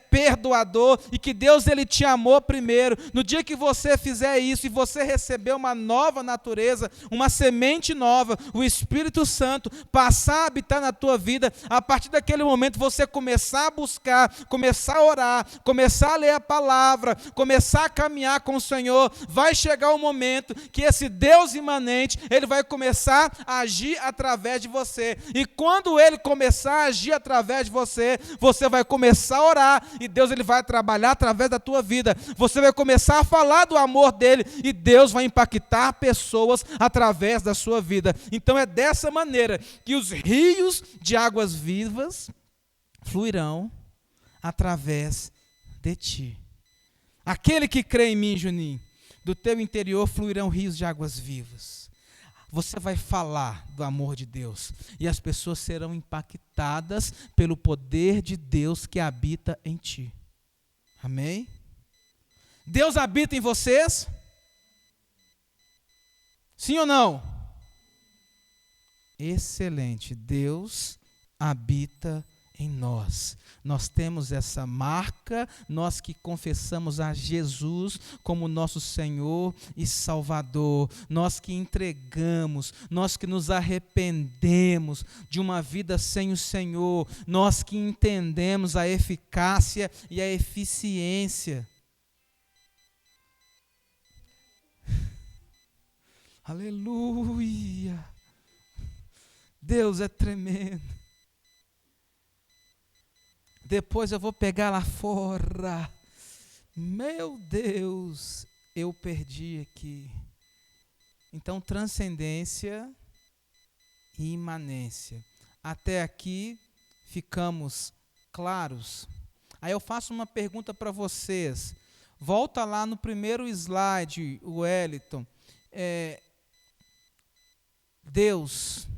Speaker 1: perdoador e que Deus ele te amou primeiro, no dia que você fizer isso e você receber uma nova natureza, uma semente nova, o Espírito Santo passar a habitar na tua vida, a partir daquele momento você começar a buscar, começar a orar, começar a ler a palavra, começar a caminhar com o Senhor, vai chegar o momento que esse Deus imanente, ele vai começar a agir através de você, e quando ele começar a agir através de você, você vai começar a orar, e Deus ele vai trabalhar através da tua vida, você vai começar a falar do amor dele, e Deus vai impactar pessoas através da sua vida. Então é dessa maneira que os rios de águas vivas fluirão através de ti. Aquele que crê em mim, Juninho, do teu interior fluirão rios de águas vivas. Você vai falar do amor de Deus, e as pessoas serão impactadas pelo poder de Deus que habita em ti. Amém? Deus habita em vocês? Sim ou não? Excelente. Deus habita em nós. Nós temos essa marca, nós que confessamos a Jesus como nosso Senhor e Salvador, nós que entregamos, nós que nos arrependemos de uma vida sem o Senhor, nós que entendemos a eficácia e a eficiência. Aleluia! Deus é tremendo. Depois eu vou pegar lá fora. Meu Deus, eu perdi aqui. Então, transcendência e imanência. Até aqui ficamos claros. Aí eu faço uma pergunta para vocês. Volta lá no primeiro slide, Wellington. Deus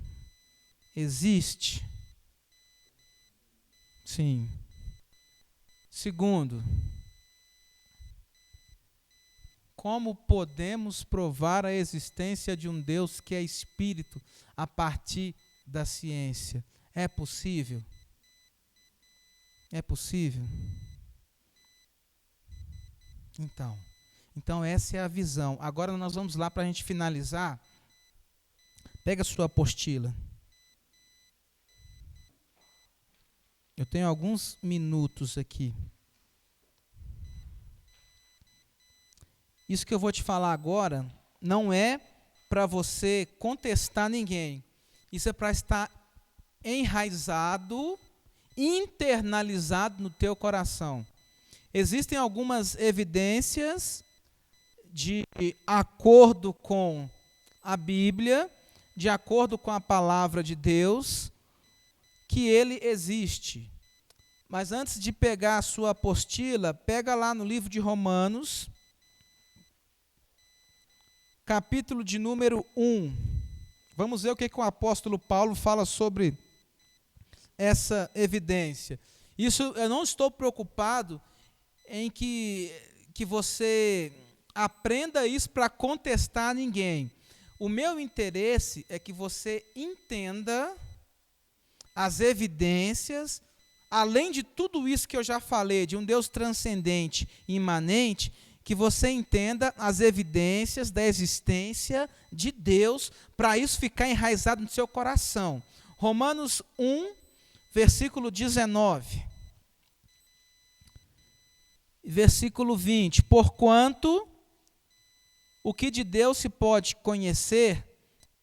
Speaker 1: existe? Sim. Segundo, como podemos provar a existência de um Deus que é espírito a partir da ciência? É possível? É possível? Então essa é a visão. Agora nós vamos lá para a gente finalizar. Pega a sua apostila. Eu tenho alguns minutos aqui. Isso que eu vou te falar agora não é para você contestar ninguém. Isso é para estar enraizado, internalizado no teu coração. Existem algumas evidências de acordo com a Bíblia de acordo com a palavra de Deus, que ele existe. Mas antes de pegar a sua apostila, pega lá no livro de Romanos, capítulo de número 1. Vamos ver o que o apóstolo Paulo fala sobre essa evidência. Isso, eu não estou preocupado em que você aprenda isso para contestar ninguém. O meu interesse é que você entenda as evidências, além de tudo isso que eu já falei, de um Deus transcendente e imanente, que você entenda as evidências da existência de Deus, para isso ficar enraizado no seu coração. Romanos 1, versículo 19. Versículo 20. Porquanto o que de Deus se pode conhecer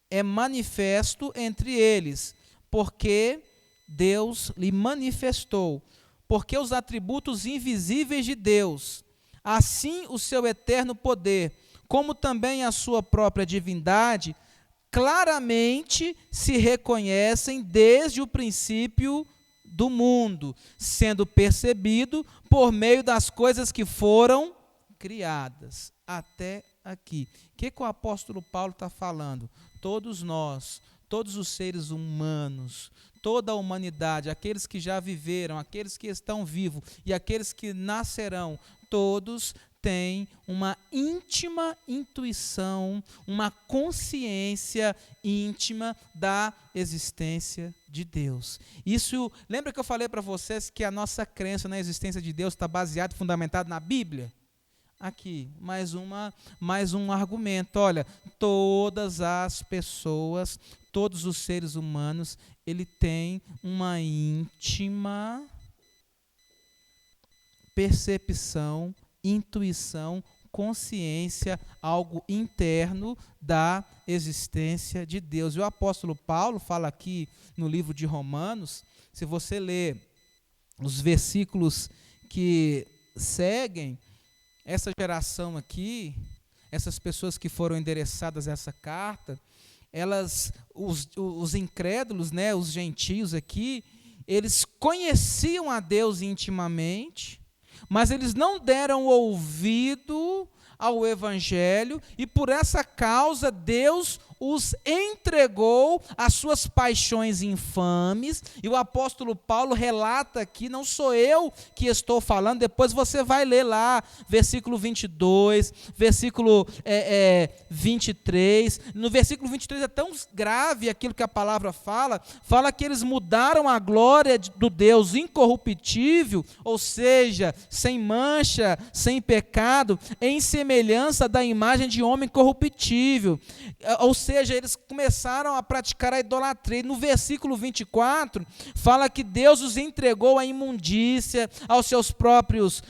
Speaker 1: é manifesto entre eles, porque Deus lhe manifestou. Porque os atributos invisíveis de Deus, assim o seu eterno poder, como também a sua própria divindade, claramente se reconhecem desde o princípio do mundo, sendo percebido por meio das coisas que foram criadas. Até aqui. O que o apóstolo Paulo está falando? Todos nós, todos os seres humanos, toda a humanidade, aqueles que já viveram, aqueles que estão vivos e aqueles que nascerão, todos têm uma íntima intuição, uma consciência íntima da existência de Deus. Isso, lembra que eu falei para vocês que a nossa crença na existência de Deus está baseada e fundamentada na Bíblia? Aqui, mais um argumento. Olha, todas as pessoas, todos os seres humanos, ele tem uma íntima percepção, intuição, consciência, algo interno da existência de Deus. E o apóstolo Paulo fala aqui no livro de Romanos, se você ler os versículos que seguem, essa geração aqui, essas pessoas que foram endereçadas a essa carta, elas, os incrédulos, né, os gentios aqui, eles conheciam a Deus intimamente, mas eles não deram ouvido ao Evangelho, e por essa causa Deus os entregou às suas paixões infames, e o apóstolo Paulo relata aqui, não sou eu que estou falando, depois você vai ler lá, versículo 22, versículo 23, no versículo 23 é tão grave aquilo que a palavra fala que eles mudaram a glória do Deus incorruptível, ou seja, sem mancha, sem pecado, em semelhança da imagem de homem corruptível, ou seja, eles começaram a praticar a idolatria. E no versículo 24, fala que Deus os entregou à imundícia, aos seus próprios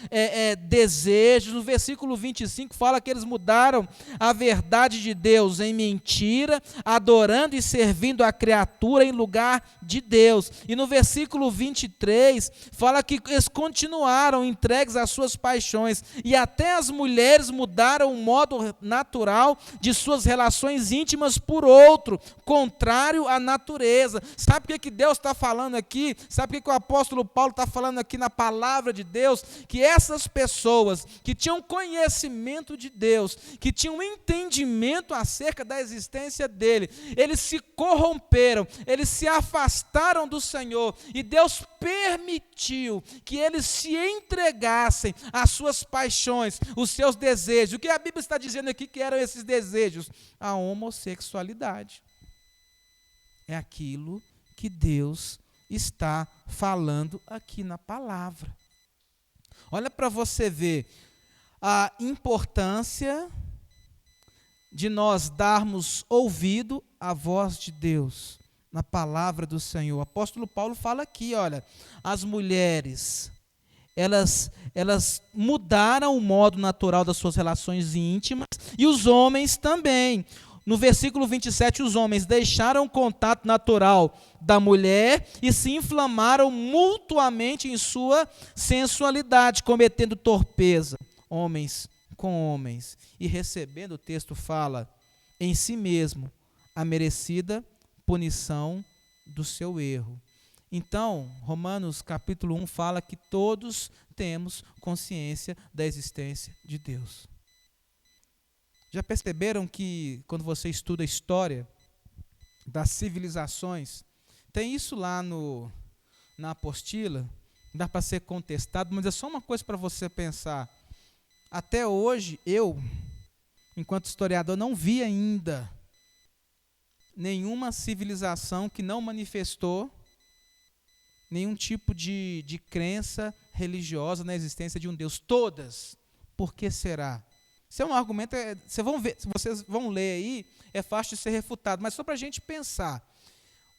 Speaker 1: desejos. No versículo 25, fala que eles mudaram a verdade de Deus em mentira, adorando e servindo a criatura em lugar de Deus. E no versículo 23, fala que eles continuaram entregues às suas paixões, e até as mulheres mudaram o modo natural de suas relações íntimas por outro, contrário à natureza. Sabe o que Deus está falando aqui? Sabe o que o apóstolo Paulo está falando aqui na palavra de Deus? Que essas pessoas que tinham conhecimento de Deus, que tinham entendimento acerca da existência dele, eles se corromperam, eles se afastaram do Senhor, e Deus permitiu que eles se entregassem às suas paixões, os seus desejos. O que a Bíblia está dizendo aqui que eram esses desejos? A homossexualidade. É aquilo que Deus está falando aqui na palavra. Olha para você ver a importância de nós darmos ouvido à voz de Deus, na palavra do Senhor. O apóstolo Paulo fala aqui, olha, as mulheres, elas mudaram o modo natural das suas relações íntimas, e os homens também. No versículo 27, os homens deixaram o contato natural da mulher e se inflamaram mutuamente em sua sensualidade, cometendo torpeza, homens com homens, e recebendo, o texto fala, em si mesmo, a merecida punição do seu erro. Então, Romanos capítulo 1 fala que todos temos consciência da existência de Deus. Já perceberam que quando você estuda a história das civilizações, tem isso lá na apostila, dá para ser contestado, mas é só uma coisa para você pensar. Até hoje, eu, enquanto historiador, não vi ainda nenhuma civilização que não manifestou nenhum tipo de crença religiosa na existência de um Deus. Todas. Por que será? Isso é um argumento, vocês vão ler aí, é fácil de ser refutado, mas só para a gente pensar.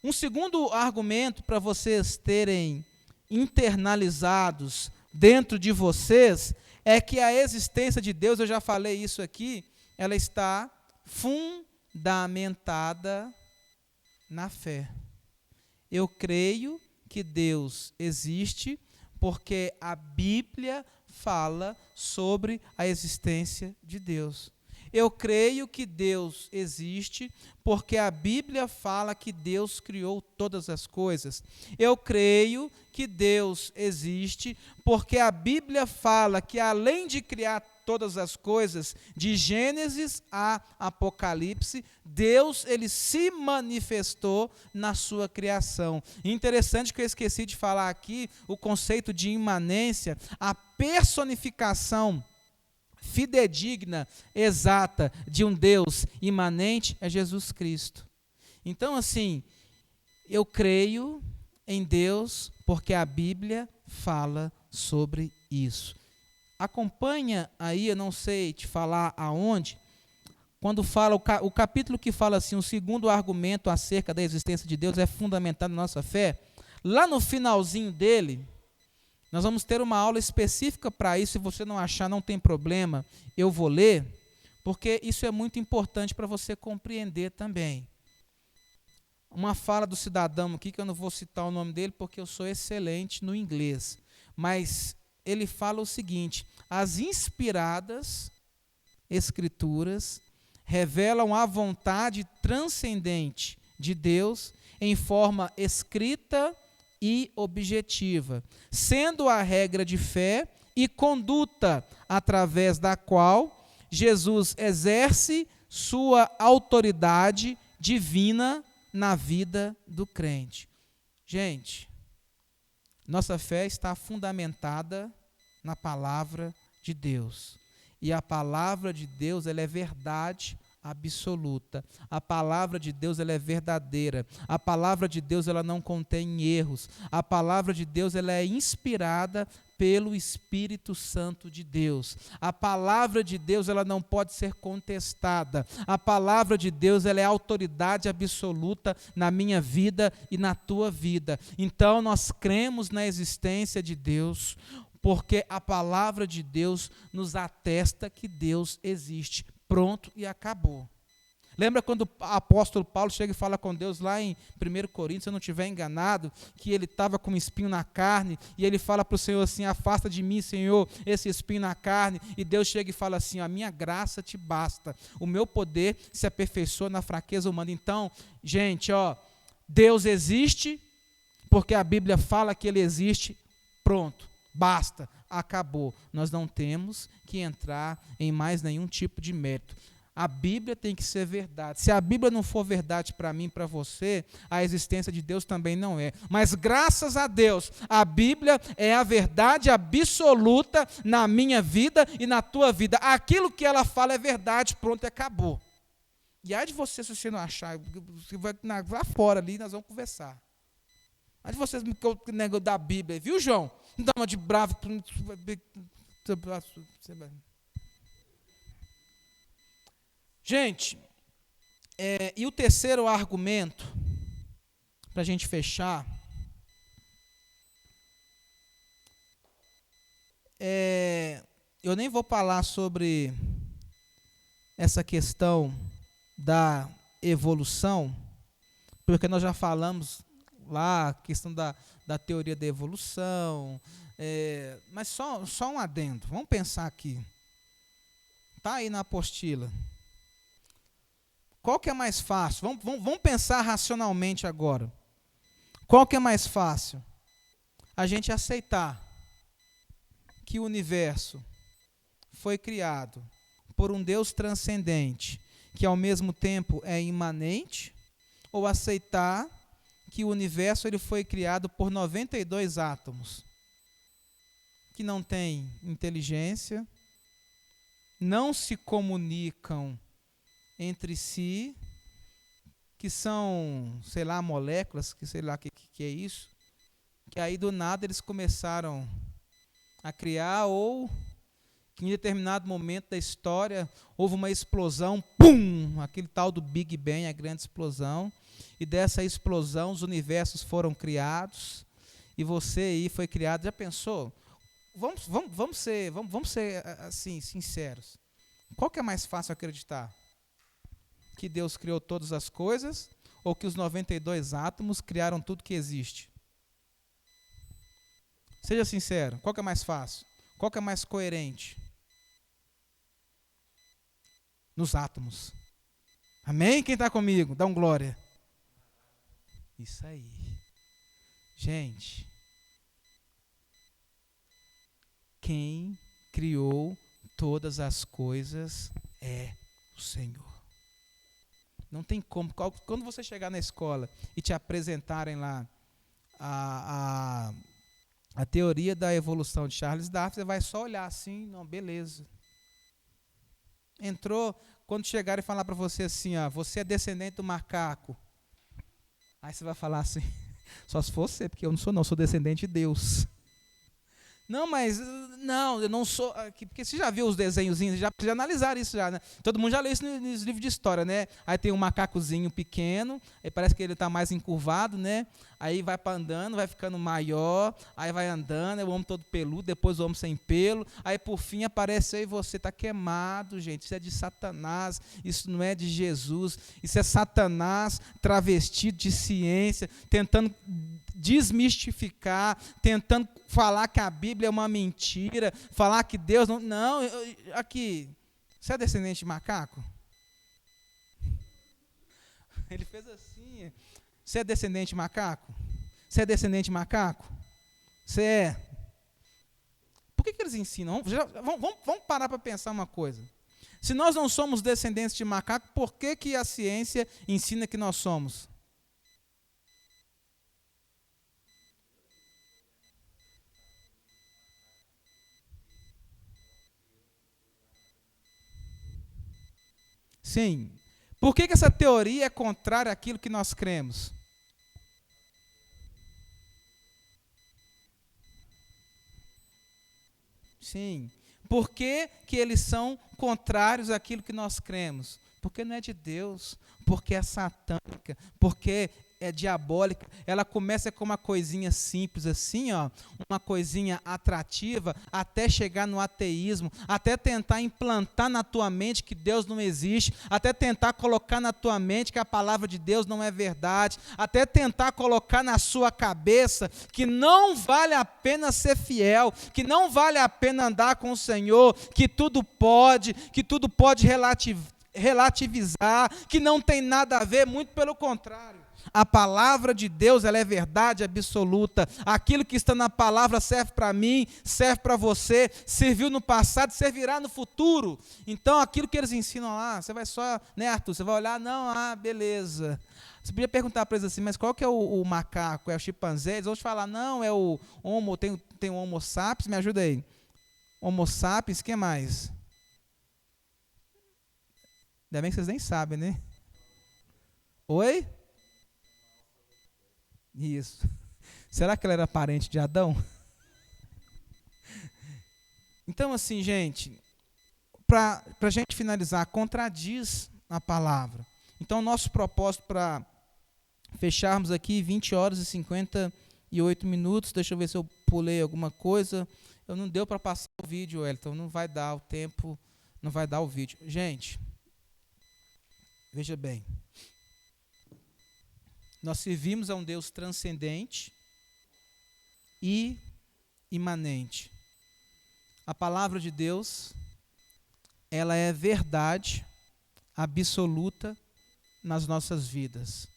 Speaker 1: Um segundo argumento para vocês terem internalizados dentro de vocês é que a existência de Deus, eu já falei isso aqui, ela está fundamentada na fé. Eu creio que Deus existe porque a Bíblia fala sobre a existência de Deus. Eu creio que Deus existe porque a Bíblia fala que Deus criou todas as coisas. Eu creio que Deus existe porque a Bíblia fala que além de criar todas as coisas, de Gênesis a Apocalipse, Deus ele se manifestou na sua criação. Interessante que eu esqueci de falar aqui o conceito de imanência, a personificação fidedigna, exata de um Deus imanente é Jesus Cristo. Então, assim, eu creio em Deus porque a Bíblia fala sobre isso. Acompanha aí, eu não sei te falar aonde, quando fala o capítulo que fala assim, o segundo argumento acerca da existência de Deus é fundamentado na nossa fé. Lá no finalzinho dele, nós vamos ter uma aula específica para isso. Se você não achar, não tem problema, eu vou ler, porque isso é muito importante para você compreender também. Uma fala do cidadão aqui, que eu não vou citar o nome dele, porque eu sou excelente no inglês, mas ele fala o seguinte: as inspiradas Escrituras revelam a vontade transcendente de Deus em forma escrita e objetiva, sendo a regra de fé e conduta através da qual Jesus exerce sua autoridade divina na vida do crente. Gente, nossa fé está fundamentada na palavra de Deus. E a palavra de Deus, ela é verdade absoluta. A palavra de Deus, ela é verdadeira. A palavra de Deus, ela não contém erros. A palavra de Deus, ela é inspirada pelo Espírito Santo de Deus. A palavra de Deus, ela não pode ser contestada. A palavra de Deus, ela é autoridade absoluta na minha vida e na tua vida. Então, nós cremos na existência de Deus, porque a palavra de Deus nos atesta que Deus existe. Pronto e acabou. Lembra quando o apóstolo Paulo chega e fala com Deus lá em 1 Coríntios, se eu não estiver enganado, que ele estava com um espinho na carne, e ele fala para o Senhor assim: afasta de mim, Senhor, esse espinho na carne, e Deus chega e fala assim: a minha graça te basta, o meu poder se aperfeiçoa na fraqueza humana. Então, gente, Deus existe, porque a Bíblia fala que ele existe, pronto, basta, acabou. Nós não temos que entrar em mais nenhum tipo de mérito. A Bíblia tem que ser verdade. Se a Bíblia não for verdade para mim, para você, a existência de Deus também não é. Mas graças a Deus, a Bíblia é a verdade absoluta na minha vida e na tua vida. Aquilo que ela fala é verdade, pronto, acabou. E aí de você, se você não achar, você vai lá fora ali, nós vamos conversar. Aí de vocês me negam da Bíblia, viu, João? Não dá uma de bravo. Gente, e o terceiro argumento, para a gente fechar, eu nem vou falar sobre essa questão da evolução, porque nós já falamos lá a questão da teoria da evolução, mas só um adendo, vamos pensar aqui, está aí na apostila. Qual que é mais fácil? Vamos pensar racionalmente agora. Qual que é mais fácil? A gente aceitar que o universo foi criado por um Deus transcendente, que ao mesmo tempo é imanente, ou aceitar que o universo ele foi criado por 92 átomos, que não têm inteligência, não se comunicam entre si, que são, sei lá, moléculas, que sei lá o que é isso, que aí do nada eles começaram a criar, ou que em determinado momento da história houve uma explosão, pum, aquele tal do Big Bang, a grande explosão, e dessa explosão os universos foram criados, e você aí foi criado. Já pensou? Vamos ser assim, sinceros. Qual que é mais fácil acreditar? Que Deus criou todas as coisas, ou que os 92 átomos criaram tudo que existe? Seja sincero, qual que é mais fácil? Qual que é mais coerente? Nos átomos. Amém? Quem está comigo? Dá um glória. Isso aí. Gente, quem criou todas as coisas é o Senhor. Não tem como. Quando você chegar na escola e te apresentarem lá a teoria da evolução de Charles Darwin, você vai só olhar assim, não, beleza. Entrou, quando chegarem e falar para você assim, ó, você é descendente do macaco. Aí você vai falar assim, só se for você, porque eu não sou não, sou descendente de Deus. Não, mas, não, eu não sou, porque você já viu os desenhozinhos, já analisaram isso já, né? Todo mundo já leu isso nos livros de história, né? Aí tem um macacozinho pequeno, aí parece que ele está mais encurvado, né? Aí vai andando, vai ficando maior, aí vai andando, é o homem todo peludo, depois o homem sem pelo, aí por fim aparece aí você, está queimado, gente, isso é de Satanás, isso não é de Jesus, isso é Satanás travestido de ciência, tentando desmistificar, tentando falar que a Bíblia é uma mentira, falar que Deus não... Não, aqui, você é descendente de macaco? Ele fez assim... Você é descendente de macaco? Você é descendente de macaco? Você é. Por que eles ensinam? Vamos parar para pensar uma coisa. Se nós não somos descendentes de macaco, por que a ciência ensina que nós somos? Sim. Por que essa teoria é contrária àquilo que nós cremos? Sim. Por que eles são contrários àquilo que nós cremos? Porque não é de Deus, porque é satânica, porque é diabólica. Ela começa com uma coisinha simples assim, ó, uma coisinha atrativa, até chegar no ateísmo, até tentar implantar na tua mente que Deus não existe, até tentar colocar na tua mente que a palavra de Deus não é verdade, até tentar colocar na sua cabeça que não vale a pena ser fiel, que não vale a pena andar com o Senhor, que tudo pode relativizar, que não tem nada a ver, muito pelo contrário. A palavra de Deus, ela é verdade absoluta. Aquilo que está na palavra serve para mim, serve para você, serviu no passado, servirá no futuro. Então, aquilo que eles ensinam lá, você vai só, né, Arthur? Você vai olhar, não, beleza. Você podia perguntar para eles assim, mas qual que é o macaco? É o chimpanzé? Eles vão te falar, não, é o homo, tem o homo sapiens, me ajuda aí. Homo sapiens, o que mais? Ainda bem que vocês nem sabem, né? Oi? Isso. Será que ela era parente de Adão? Então, assim, gente, para a gente finalizar, contradiz a palavra. Então, nosso propósito para fecharmos aqui, 20 horas e 58 minutos, deixa eu ver se eu pulei alguma coisa. Eu não deu para passar o vídeo, Elton, não vai dar o tempo, não vai dar o vídeo. Gente, veja bem. Nós servimos a um Deus transcendente e imanente. A palavra de Deus, ela é verdade absoluta nas nossas vidas.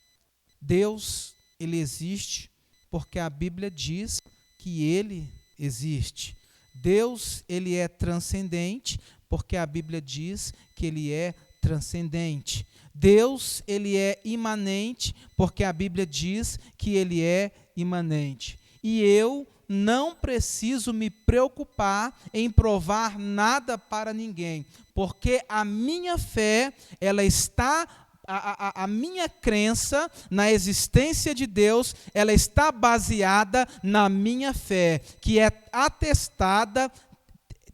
Speaker 1: Deus, ele existe porque a Bíblia diz que ele existe. Deus, ele é transcendente porque a Bíblia diz que ele é transcendente. Deus, ele é imanente porque a Bíblia diz que ele é imanente. E eu não preciso me preocupar em provar nada para ninguém, porque a minha fé, ela está, a minha crença na existência de Deus, ela está baseada na minha fé, que é atestada,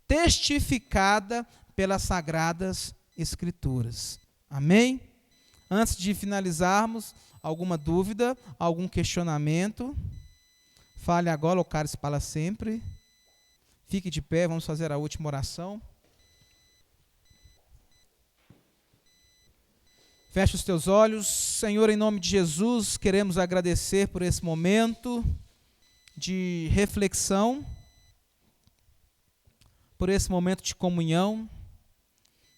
Speaker 1: testificada pelas Sagradas Escrituras. Amém? Antes de finalizarmos, alguma dúvida, algum questionamento? Fale agora, ou cálice para sempre. Fique de pé, vamos fazer a última oração. Feche os teus olhos. Senhor, em nome de Jesus, queremos agradecer por esse momento de reflexão, por esse momento de comunhão.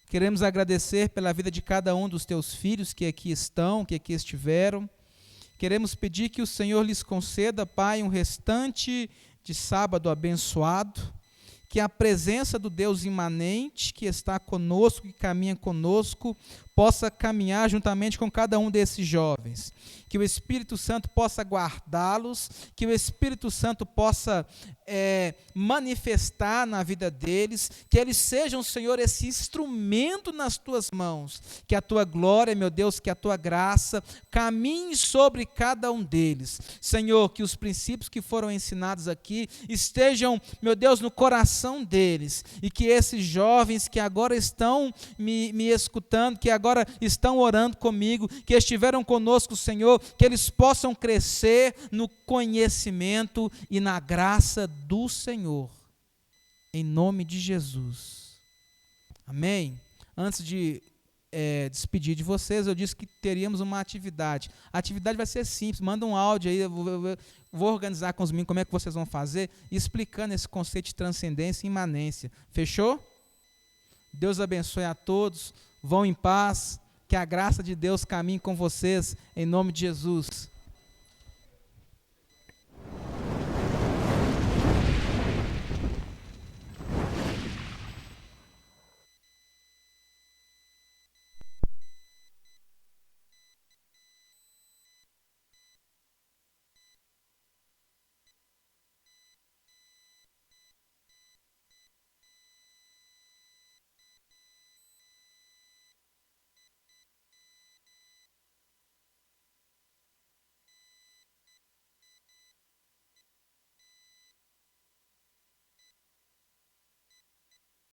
Speaker 1: Queremos agradecer pela vida de cada um dos teus filhos que aqui estão, que aqui estiveram. Queremos pedir que o Senhor lhes conceda, Pai, um restante de sábado abençoado, que a presença do Deus imanente, que está conosco, que caminha conosco, possa caminhar juntamente com cada um desses jovens. Que o Espírito Santo possa guardá-los, que o Espírito Santo possa manifestar na vida deles, que eles sejam, Senhor, esse instrumento nas tuas mãos, que a tua glória, meu Deus, que a tua graça caminhe sobre cada um deles. Senhor, que os princípios que foram ensinados aqui estejam, meu Deus, no coração deles, e que esses jovens que agora estão me escutando, que agora estão orando comigo, que estiveram conosco, Senhor, que eles possam crescer no conhecimento e na graça do Senhor, em nome de Jesus. Amém? Antes de despedir de vocês, eu disse que teríamos uma atividade. A atividade vai ser simples, manda um áudio aí, eu vou organizar com os meninos como é que vocês vão fazer, explicando esse conceito de transcendência e imanência. Fechou? Deus abençoe a todos, vão em paz, que a graça de Deus caminhe com vocês, em nome de Jesus.